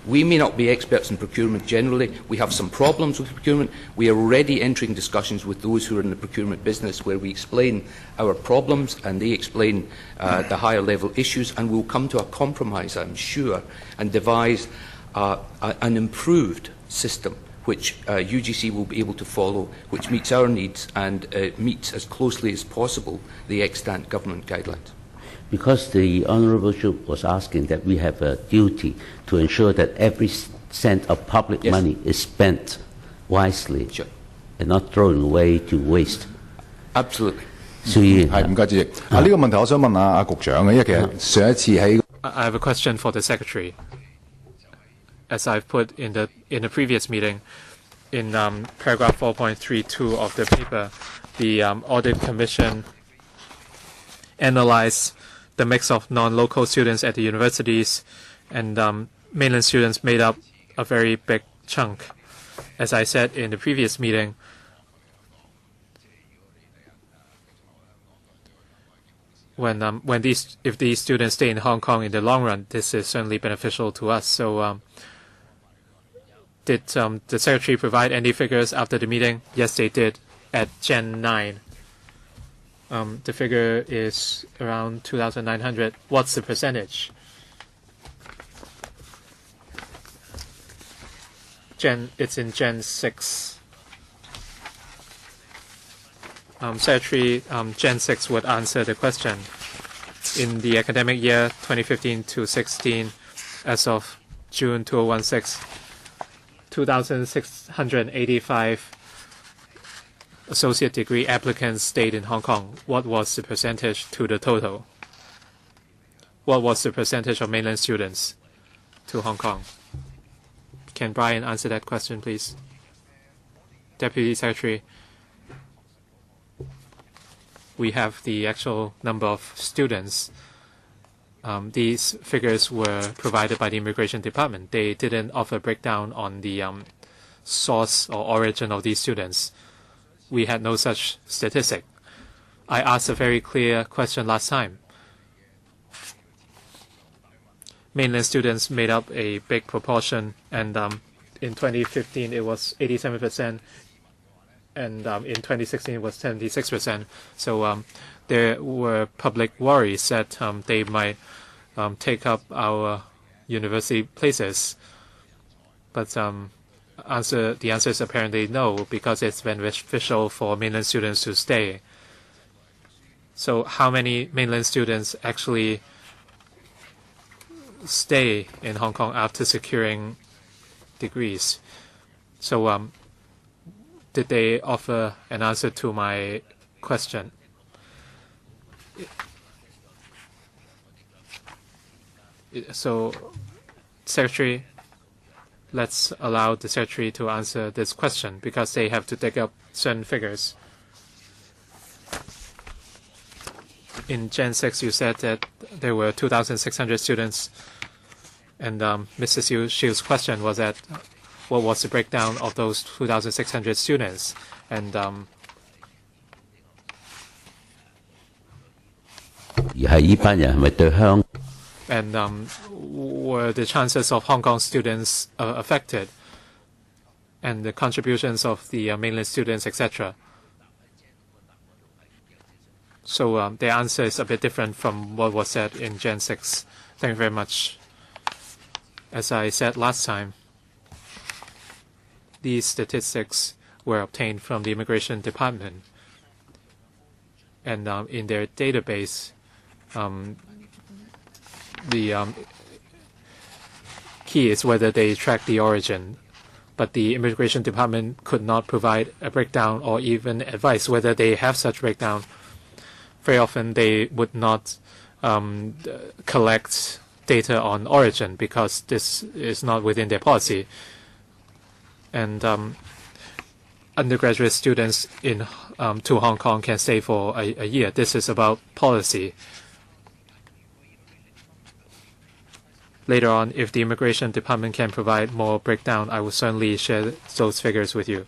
We may not be experts in procurement generally. We have some problems with procurement. We are already entering discussions with those who are in the procurement business where we explain our problems and they explain the higher level issues, and we'll come to a compromise, I'm sure, and devise an improved system which UGC will be able to follow, which meets our needs and meets as closely as possible the extant government guidelines. Because the Honourable Shuk was asking that we have a duty to ensure that every cent of public money is spent wisely and not thrown away to waste. Absolutely. 係唔該主席。呢個問題我想問下局長嘅，因為其實上一次喺 I have a question for the Secretary. As I've put in the previous meeting, in paragraph 4.32 of the paper, the Audit Commission analyzed the mix of non-local students at the universities, and mainland students made up a very big chunk. As I said in the previous meeting, if these students stay in Hong Kong in the long run, this is certainly beneficial to us. So, did the Secretary provide any figures after the meeting? Yes, they did at Gen 9. The figure is around 2,900. What's the percentage? It's in Gen 6. Secretary, Gen 6 would answer the question. In the academic year 2015 to 16, as of June 2016, 2,685 associate degree applicants stayed in Hong Kong. What was the percentage to the total? What was the percentage of mainland students to Hong Kong? Can Brian answer that question, please? Deputy Secretary, we have the actual number of students. These figures were provided by the Immigration Department. They didn't offer a breakdown on the source or origin of these students. We had no such statistic. I asked a very clear question last time. Mainland students made up a big proportion, and in 2015 it was 87%, and in 2016 it was 76%. So there were public worries that they might take up our university places. But the answer is apparently no, because it's beneficial for mainland students to stay. So how many mainland students actually stay in Hong Kong after securing degrees? So did they offer an answer to my question? So, Secretary, let's allow the Secretary to answer this question, because they have to dig up certain figures. In Gen 6, you said that there were 2,600 students, and Mr. Shiu's question was that what was the breakdown of those 2,600 students? And were the chances of Hong Kong students affected, and the contributions of the mainland students, etc.? So the answer is a bit different from what was said in Gen 6. Thank you very much. As I said last time, these statistics were obtained from the Immigration Department, and in their database, the key is whether they track the origin. But the Immigration Department could not provide a breakdown or even advice whether they have such breakdown. Very often they would not collect data on origin, because this is not within their policy. And undergraduate students in to Hong Kong can stay for a year. This is about policy. Later on, if the Immigration Department can provide more breakdown, I will certainly share those figures with you.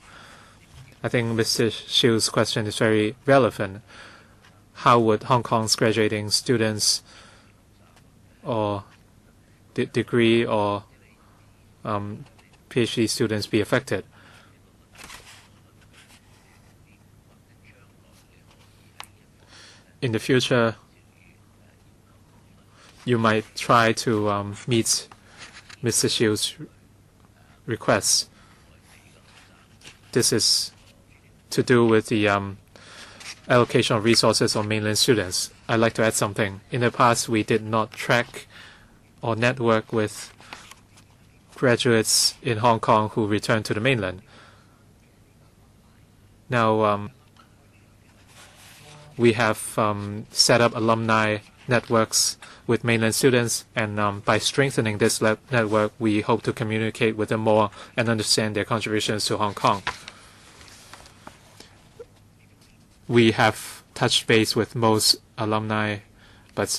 I think Mr. Shiu's question is very relevant. How would Hong Kong's graduating students or degree or PhD students be affected. In the future, you might try to meet Mr. Xiu's requests. This is to do with the allocation of resources on mainland students. I'd like to add something. In the past, we did not track or network with graduates in Hong Kong who returned to the mainland. Now, we have set up alumni networks with mainland students, and by strengthening this network, we hope to communicate with them more and understand their contributions to Hong Kong. We have touched base with most alumni, but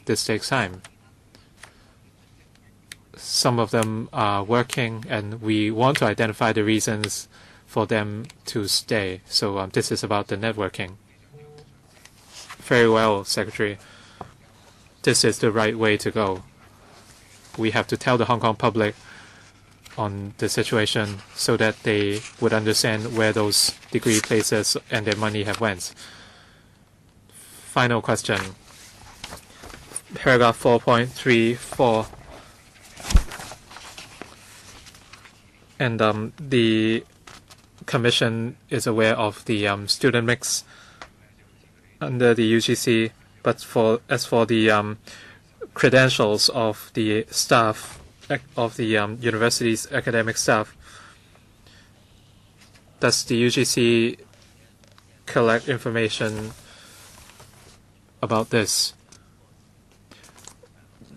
this takes time. Some of them are working, and we want to identify the reasons for them to stay. So this is about the networking. Very well, Secretary. This is the right way to go. We have to tell the Hong Kong public on the situation so that they would understand where those degree places and their money have went. Final question. Paragraph 4.34. And the Commission is aware of the student mix under the UGC, but as for the credentials of the staff of the university's academic staff, does the UGC collect information about this?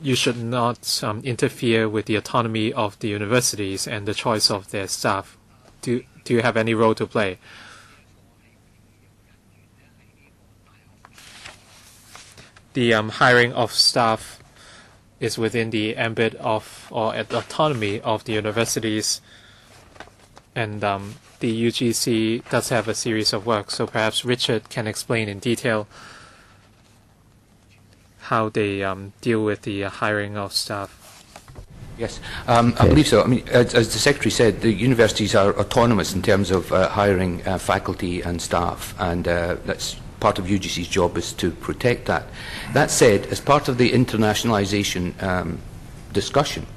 You should not interfere with the autonomy of the universities and the choice of their staff. Do you have any role to play? The hiring of staff is within the ambit of or at the autonomy of the universities, and the UGC does have a series of work. So perhaps Richard can explain in detail how they deal with the hiring of staff. Yes, I believe so. I mean, as the Secretary said, the universities are autonomous in terms of hiring faculty and staff, and that's part of UGC's job is to protect that. That said, as part of the internationalisation discussion,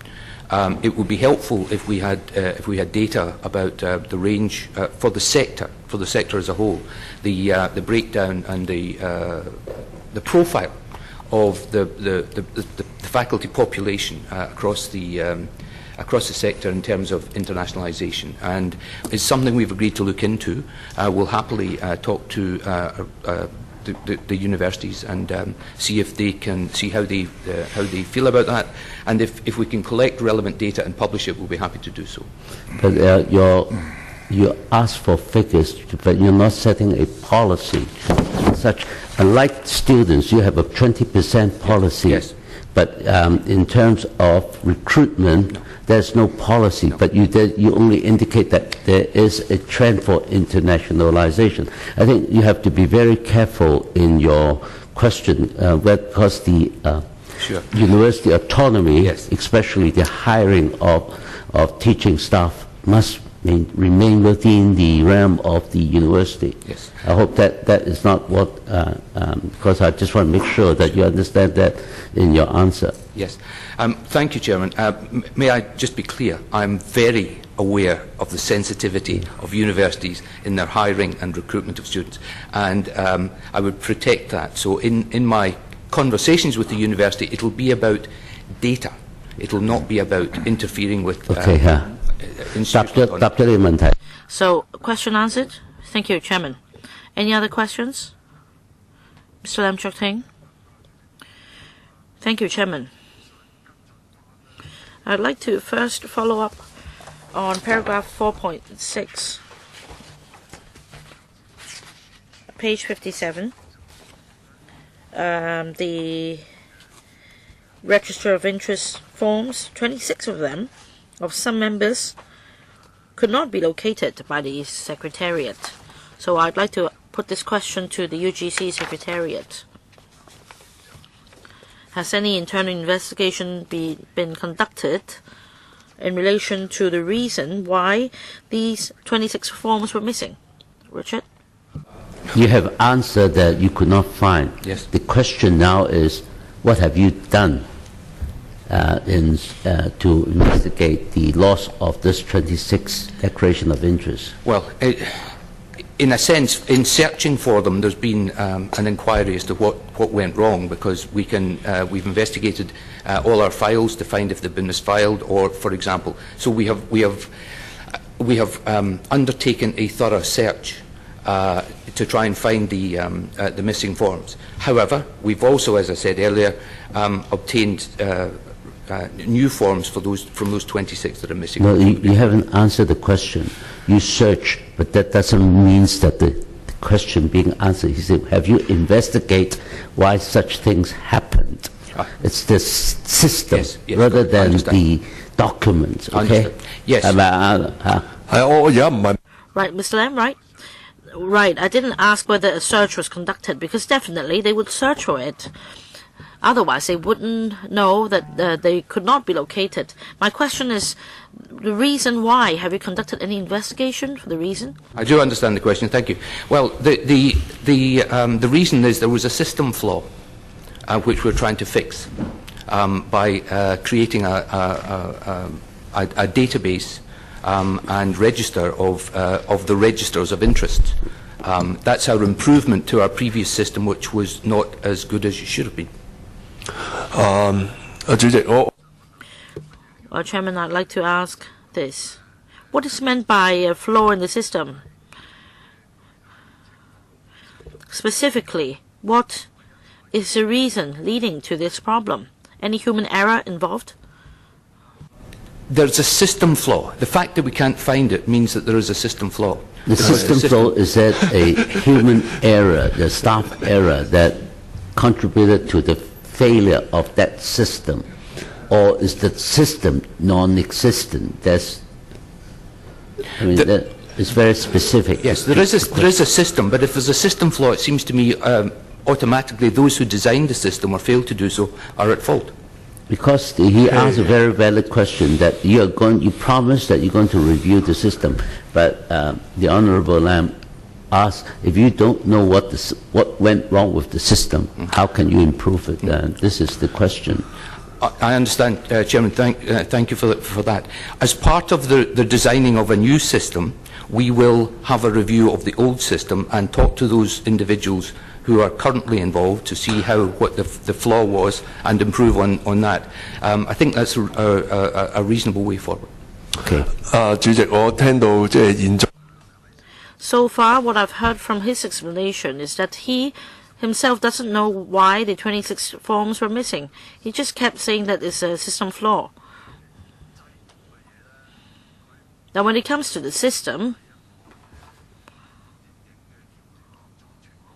it would be helpful if we had data about the range for the sector as a whole, the breakdown and the profile of the faculty population across the sector in terms of internationalisation, and it's something we've agreed to look into. We'll happily talk to the universities and see if they can see how they feel about that, and if we can collect relevant data and publish it, we'll be happy to do so. But you ask for figures, but you're not setting a policy. Such, unlike students, you have a 20% policy. Yes. But in terms of recruitment, no. There's no policy. No. But you only indicate that there is a trend for internationalization. I think you have to be very careful in your question because the sure. university autonomy, yes. especially the hiring of teaching staff, must remain within the realm of the university. Yes. I hope that is not what, because I just want to make sure that you understand that in your answer. Yes. Thank you, Chairman. May I just be clear? I'm very aware of the sensitivity of universities in their hiring and recruitment of students, and I would protect that. So in my conversations with the university, it will be about data. It will not be about interfering with So, question answered. Thank you, Chairman. Any other questions? Mr. Lam Chok Ting. Thank you, Chairman. I'd like to first follow up on paragraph 4.6, page 57. The Register of Interest forms, 26 of them, of some members, could not be located by the Secretariat. So I'd like to put this question to the UGC Secretariat. Has any internal investigation been conducted in relation to the reason why these 26 forms were missing. Richard? You have answered that you could not find. Yes. The question now is, what have you done to investigate the loss of this 26 declaration of interest? Well, in a sense, in searching for them, there's been an inquiry as to what went wrong, because we've investigated all our files to find if they've been misfiled, or, for example, so we have undertaken a thorough search to try and find the missing forms. However, we've also, as I said earlier, obtained new forms for from those 26 that are missing. Well, you haven't answered the question. You search, but that doesn't mean that the question being answered. He said, have you investigated why such things happened? It's the system, yes, rather than the documents, okay? Yes. Right, Mr. Lam, right? Right, I didn't ask whether a search was conducted, because definitely they would search for it. Otherwise, they wouldn't know that they could not be located. My question is, the reason why? Have you conducted any investigation for the reason? I do understand the question, thank you. Well, the reason is there was a system flaw which we're trying to fix by creating a database and register of the registers of interest. That's our improvement to our previous system, which was not as good as it should have been. Chairman, I'd like to ask this. What is meant by a flaw in the system? Specifically, what is the reason leading to this problem? Any human error involved? There's a system flaw. The fact that we can't find it means that there is a system flaw. The system flaw, is that a human error, the staff error that contributed to the failure of that system, or is the system non-existent? That is very specific. Yes, there is a system, but if there's a system flaw, it seems to me automatically those who designed the system or failed to do so are at fault. Because he asked a very valid question that you promised that you're going to review the system, but the Honourable Lam asked, if you don't know what went wrong with the system, how can you improve it? This is the question. I understand, Chairman. Thank you for that. As part of the designing of a new system, we will have a review of the old system and talk to those individuals who are currently involved to see what the flaw was and improve on that. I think that's a reasonable way forward. Okay. So far, what I've heard from his explanation is that he himself doesn't know why the 26 forms were missing. He just kept saying that it's a system flaw. Now, when it comes to the system,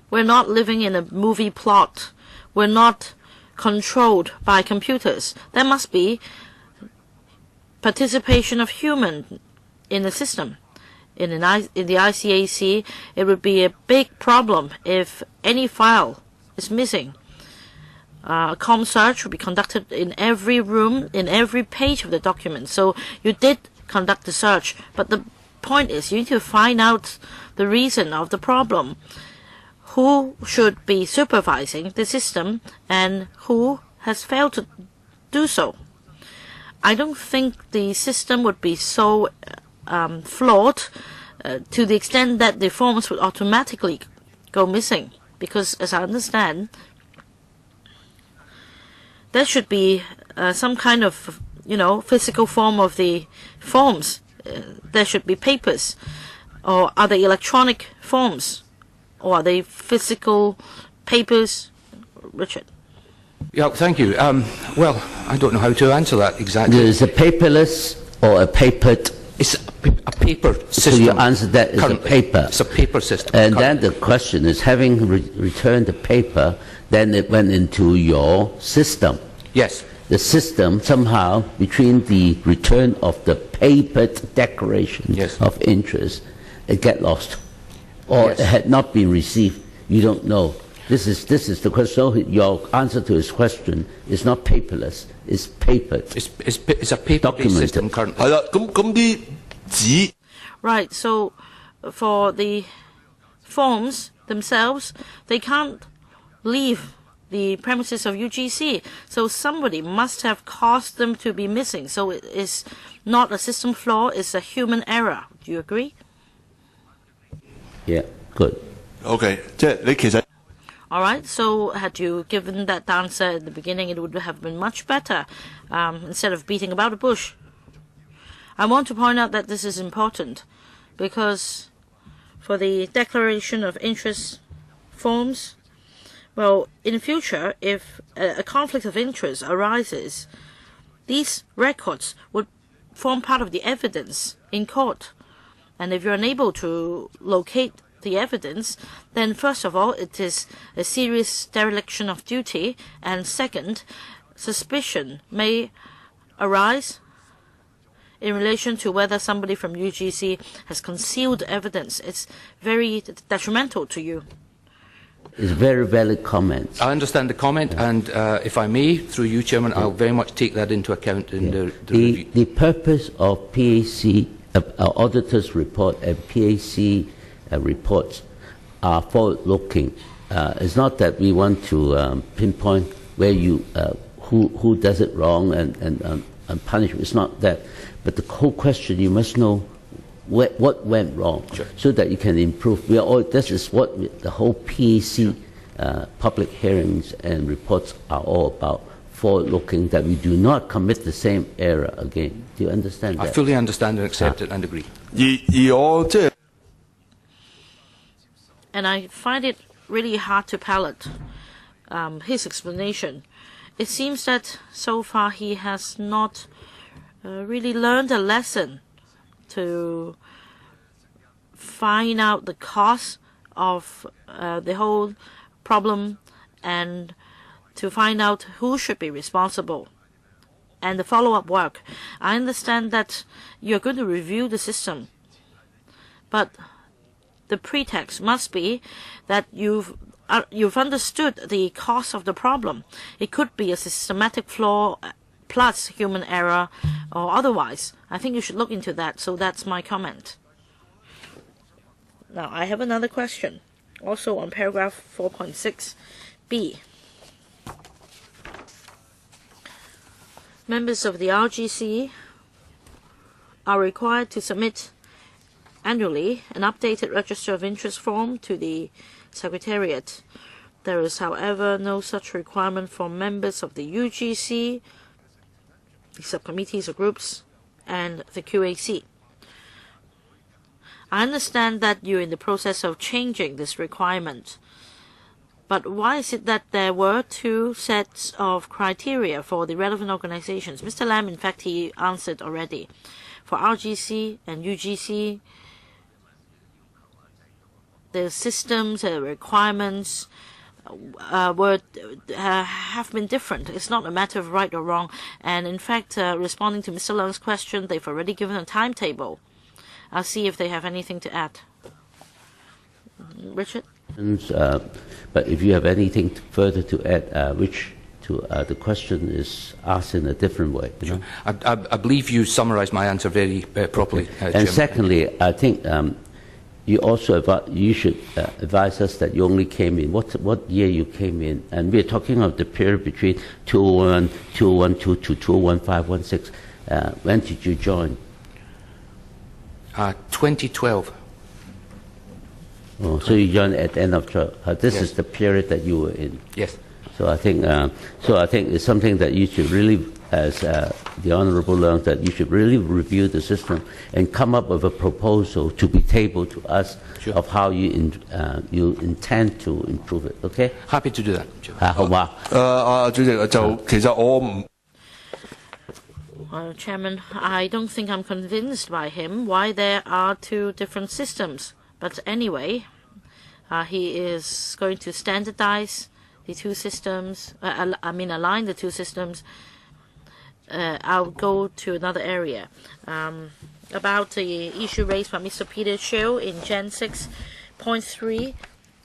we're not living in a movie plot. We're not controlled by computers. There must be participation of human in the system. In the ICAC, it would be a big problem if any file is missing. A com search would be conducted in every room, in every page of the document. So you did conduct the search, but the point is you need to find out the reason of the problem. Who should be supervising the system and who has failed to do so? I don't think the system would be so flawed to the extent that the forms would automatically go missing, because as I understand, there should be some kind of physical form of the forms. There should be papers, or are they electronic forms, or are they physical papers? Richard. Yeah, thank you. Well, I don't know how to answer that exactly. Is it paperless or a papered? It's a paper system. So you answered that as a paper. It's a paper system. And then the question is, having returned the paper, then it went into your system. Yes. The system somehow, between the return of the papered declaration of interest, it get lost. Or it had not been received. You don't know. This is the question. So your answer to his question is not paperless. It's papered. It's a paper-based system currently. 係啦，咁啲紙 Right, so for the forms themselves, they can't leave the premises of UGC. So somebody must have caused them to be missing. So it is not a system flaw, it's a human error. Do you agree? Yeah, good. OK，即係你其實 All right, so had you given that answer at the beginning, it would have been much better instead of beating about the bush. I want to point out that this is important because for the declaration of interest forms, well, in the future, if a conflict of interest arises, these records would form part of the evidence in court. And if you're unable to locate the evidence, then first of all, it is a serious dereliction of duty, and second, suspicion may arise in relation to whether somebody from UGC has concealed evidence. It's very detrimental to you. It's very valid comments. I understand the comment, and if I may, through you, Chairman, I'll very much take that into account in the review. The purpose of PAC, auditor's report and PAC reports are forward-looking. It's not that we want to pinpoint where you who does it wrong and punish. It's not that. But the whole question, you must know what went wrong, sure, so that you can improve. This is what the whole PAC public hearings and reports are all about, forward-looking, that we do not commit the same error again. Do you understand that? I fully understand and accept it and agree. 而我即係 And I find it really hard to palate his explanation. It seems that so far he has not really learned a lesson to find out the cause of the whole problem and to find out who should be responsible and the follow-up work. I understand that you're going to review the system, but the pretext must be that you've understood the cause of the problem. It could be a systematic flaw plus human error or otherwise. I think you should look into that. So that's my comment. Now, I have another question, also on paragraph 4.6b. Members of the RGC are required to submit annually an updated register of interest form to the Secretariat. There is, however, no such requirement for members of the UGC, the subcommittees or groups, and the QAC. I understand that you're in the process of changing this requirement, but why is it that there were two sets of criteria for the relevant organizations? Mr. Lam, in fact, he answered already. For RGC and UGC, the systems and requirements have been different. It's not a matter of right or wrong. And in fact, responding to Mr. Leung's question, they've already given a timetable. I'll see if they have anything to add. Richard? But if you have anything further to add, which to the question is asked in a different way. You know? I believe you summarised my answer very properly. And secondly, I think you also you should advise us that you only came in. What year you came in? And we're talking of the period between 2001, 2012 to 2015, 16. When did you join? 2012. Oh, so you joined at the end of this Yes. is the period that you were in. Yes. So I think it's something that you should really, as the Honourable Leung, that you should really review the system and come up with a proposal to be tabled to us, sure, of how you intend to improve it. Okay? Happy to do that. 好嗎？主席就其實我唔 Chairman, I don't think I'm convinced by him why there are two different systems. But anyway, he is going to standardize the two systems, align the two systems. I'll go to another area. About the issue raised by Mr. Peter Chiu in Gen 6.3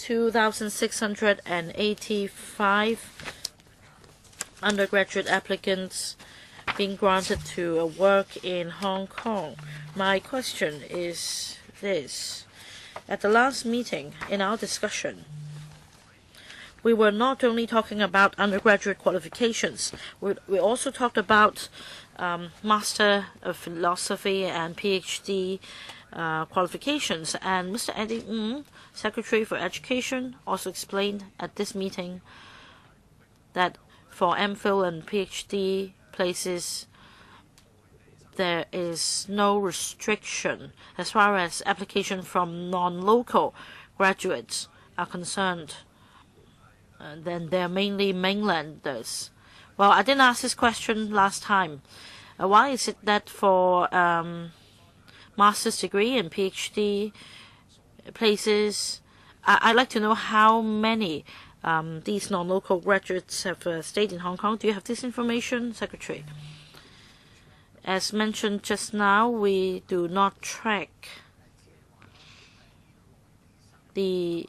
2,685 undergraduate applicants being granted to work in Hong Kong. My question is this. At the last meeting, in our discussion, we were not only talking about undergraduate qualifications, we also talked about Master of Philosophy and PhD qualifications. And Mr. Eddie Ng, Secretary for Education, also explained at this meeting that for MPhil and PhD places, there is no restriction as far as application from non-local graduates are concerned. Then they're mainly mainlanders. Well, I didn't ask this question last time. Why is it that for master's degree and PhD places, I'd like to know how many these non-local graduates have stayed in Hong Kong. Do you have this information, Secretary? As mentioned just now, we do not track the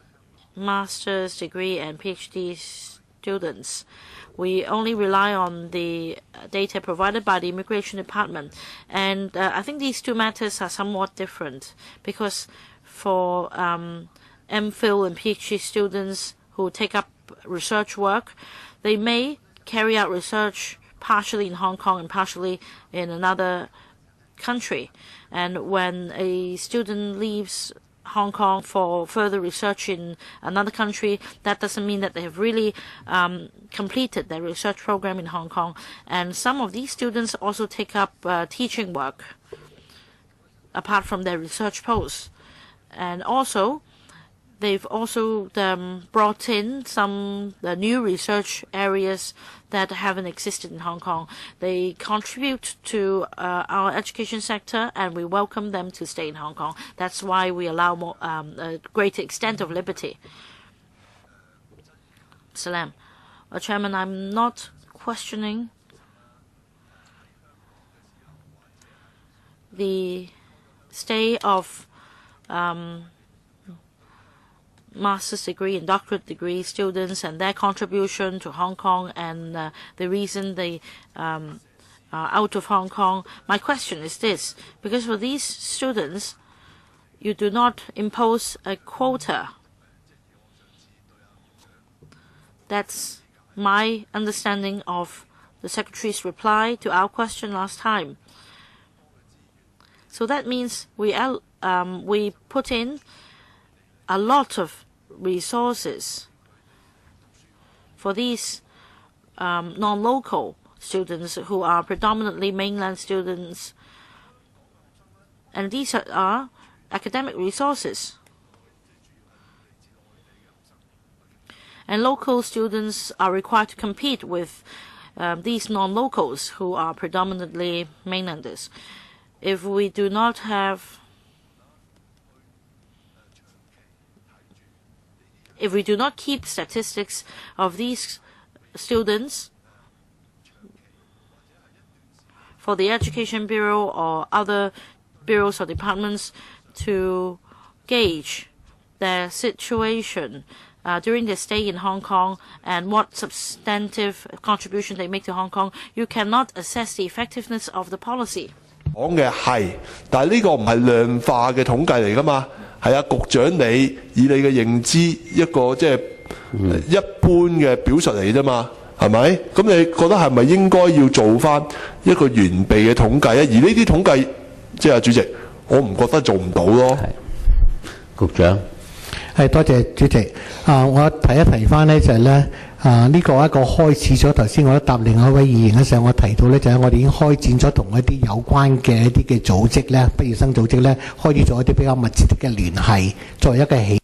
master's degree and PhD students. We only rely on the data provided by the Immigration Department. And I think these two matters are somewhat different, because for MPhil and PhD students who take up research work, they may carry out research partially in Hong Kong and partially in another country. And when a student leaves Hong Kong for further research in another country, that doesn't mean that they have really completed their research program in Hong Kong. And some of these students also take up teaching work apart from their research posts. And also, they've also brought in some new research areas that haven't existed in Hong Kong. They contribute to our education sector, and we welcome them to stay in Hong Kong. That's why we allow more, a greater extent of liberty. Salam. Chairman, I'm not questioning the stay of master's degree and doctorate degree students and their contribution to Hong Kong and the reason they are out of Hong Kong. My question is this, because for these students, you do not impose a quota. That's my understanding of the Secretary's reply to our question last time. So that means we put in a lot of resources for these non-local students who are predominantly mainland students, and these are academic resources. And local students are required to compete with these non-locals who are predominantly mainlanders. If we do not keep statistics of these students for the Education Bureau or other bureaus or departments to gauge their situation during their stay in Hong Kong and what substantive contribution they make to Hong Kong, you cannot assess the effectiveness of the policy. 講嘅係，但係呢個唔係量化嘅統計嚟㗎嘛。係啊，局長你以你嘅認知一個即係一般嘅表述嚟啫嘛，係咪？咁你覺得係咪應該要做翻一個完備嘅統計啊？而呢啲統計，即係主席，我唔覺得做唔到咯。局長。係多謝主席。我提一提翻呢就係咧。呢個一個開始咗，頭先我都答另外一位議員嘅時候，我提到咧就係我哋已經開展咗同一啲有關嘅一啲嘅組織咧，畢業生組織咧，開始做一啲比較密切嘅聯繫，作為一個起。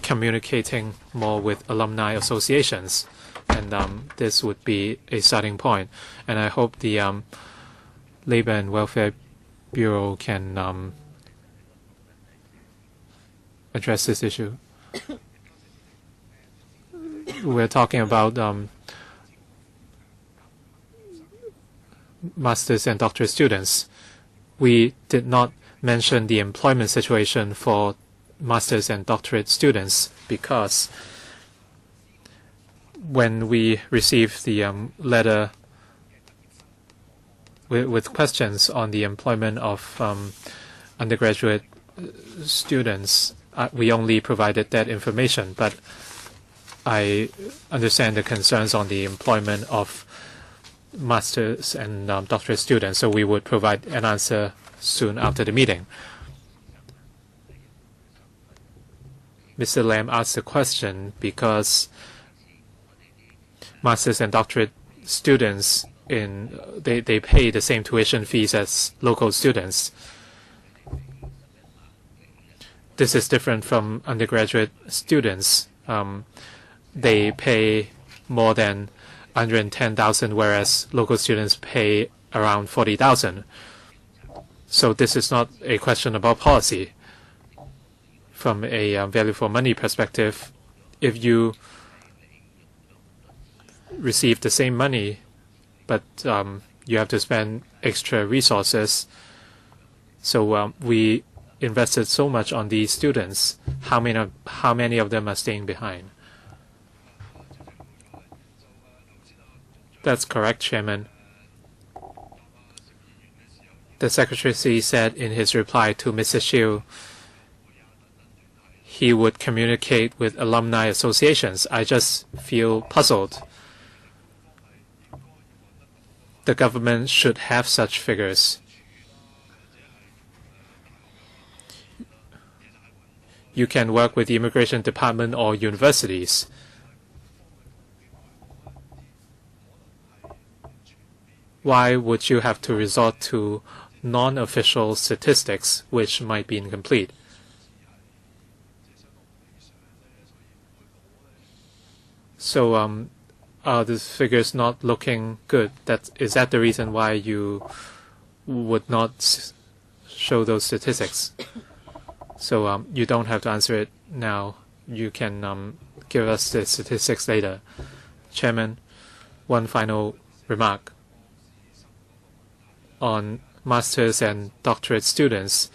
Communicating more with alumni associations, and this would be a starting point. And I hope the Labour and Welfare Bureau can address this issue. We're talking about master's and doctorate students. We did not mention the employment situation for master's and doctorate students, because when we received the letter with questions on the employment of undergraduate students, we only provided that information. But I understand the concerns on the employment of master's and doctorate students, so we would provide an answer soon after the meeting. Mr. Lam asked the question because master's and doctorate students they pay the same tuition fees as local students. This is different from undergraduate students. They pay more than 110,000, whereas local students pay around 40,000. So this is not a question about policy. From a value for money perspective, if you receive the same money, but you have to spend extra resources, so we invested so much on these students. How many of them are staying behind? That's correct, Chairman. The Secretary said in his reply to Mr. Shiu, he would communicate with alumni associations. I just feel puzzled. The government should have such figures. You can work with the Immigration Department or universities. Why would you have to resort to non-official statistics which might be incomplete? So are the figures not looking good? Is that the reason why you would not show those statistics? So you don't have to answer it now. You can give us the statistics later. Chairman, one final remark. On master's and doctorate students,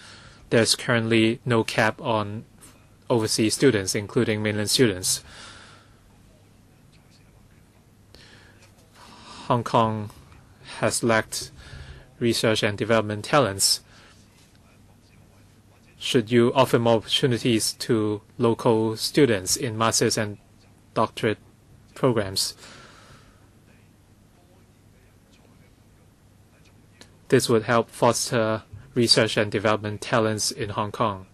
there's currently no cap on overseas students, including mainland students. Hong Kong has lacked research and development talents. Should you offer more opportunities to local students in master's and doctorate programs? This would help foster research and development talents in Hong Kong.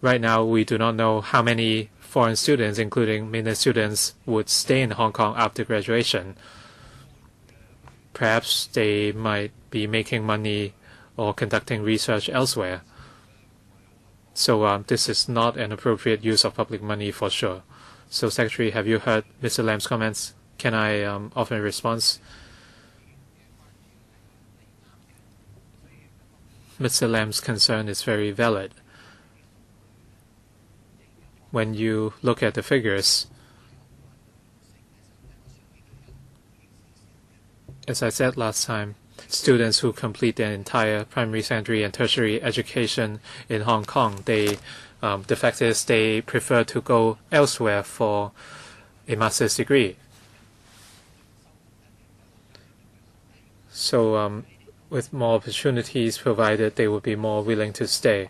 Right now, we do not know how many foreign students, including mainland students, would stay in Hong Kong after graduation. Perhaps they might be making money or conducting research elsewhere. So this is not an appropriate use of public money for sure. So, Secretary, have you heard Mr. Lam's comments? Can I offer a response? Mr. Lam's concern is very valid. When you look at the figures, as I said last time, students who complete their entire primary, secondary, and tertiary education in Hong Kong, the fact is they prefer to go elsewhere for a master's degree. So with more opportunities provided, they would be more willing to stay.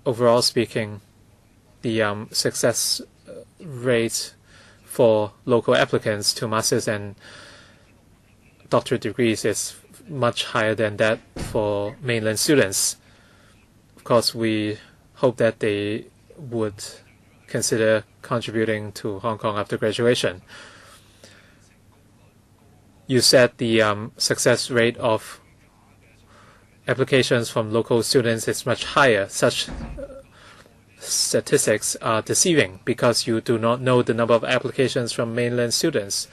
Overall speaking, the success rate for local applicants to master's and doctorate degrees is much higher than that for mainland students. Of course, we hope that they would consider contributing to Hong Kong after graduation. You said the success rate of applications from local students is much higher. Such statistics are deceiving because you do not know the number of applications from mainland students.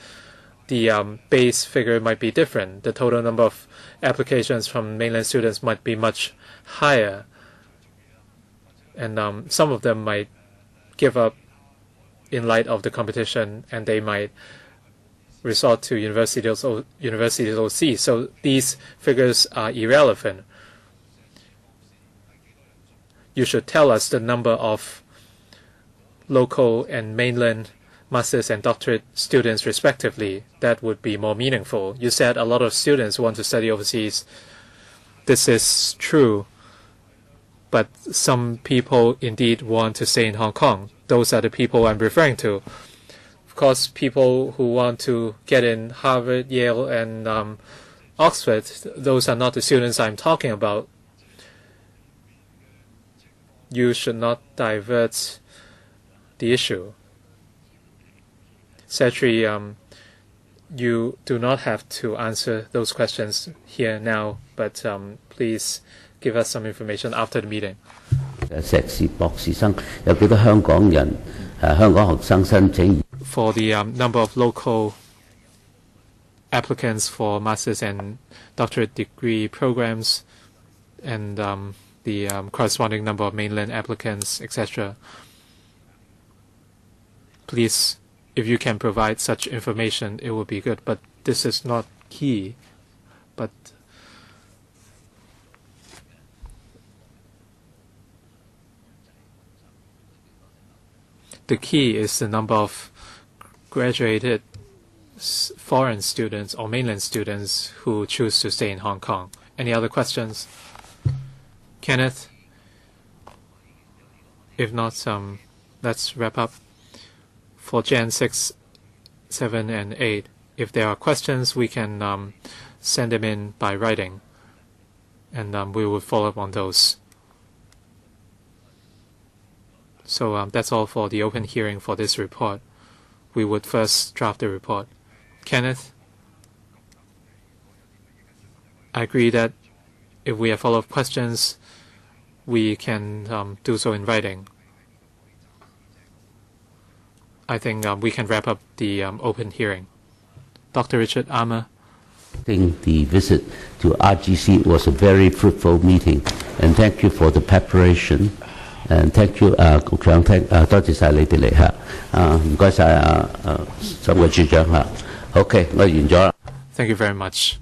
The base figure might be different. The total number of applications from mainland students might be much higher. And some of them might give up in light of the competition, and they might resort to universities overseas. So these figures are irrelevant. you should tell us the number of local and mainland master's and doctorate students respectively. That would be more meaningful. You said a lot of students want to study overseas. This is true, but some people indeed want to stay in Hong Kong. Those are the people I'm referring to. Of course, people who want to get in Harvard, Yale, and Oxford, those are not the students I'm talking about. You should not divert the issue. Secretary, you do not have to answer those questions here now, but please give us some information after the meeting. 碩士、博士生有幾多香港人香港學生申請？ For the number of local applicants for master's and doctorate degree programs, and the corresponding number of mainland applicants, etc. Please, if you can provide such information, it would be good. But this is not key. But the key is the number of graduated foreign students or mainland students who choose to stay in Hong Kong. Any other questions? Kenneth? If not, let's wrap up. For Jan 6, 7, and 8, if there are questions, we can send them in by writing, and we will follow up on those. So that's all for the open hearing for this report. We would first draft the report. Kenneth? I agree that if we have follow-up questions, we can do so in writing. I think we can wrap up the open hearing. Dr. Richard Armour. I think the visit to RGC was a very fruitful meeting, and thank you for the preparation. And thank you, 局長，多謝晒你哋嚟嚇，唔該晒，沈慧處長嚇。OK，我完咗啦。Thank you very much.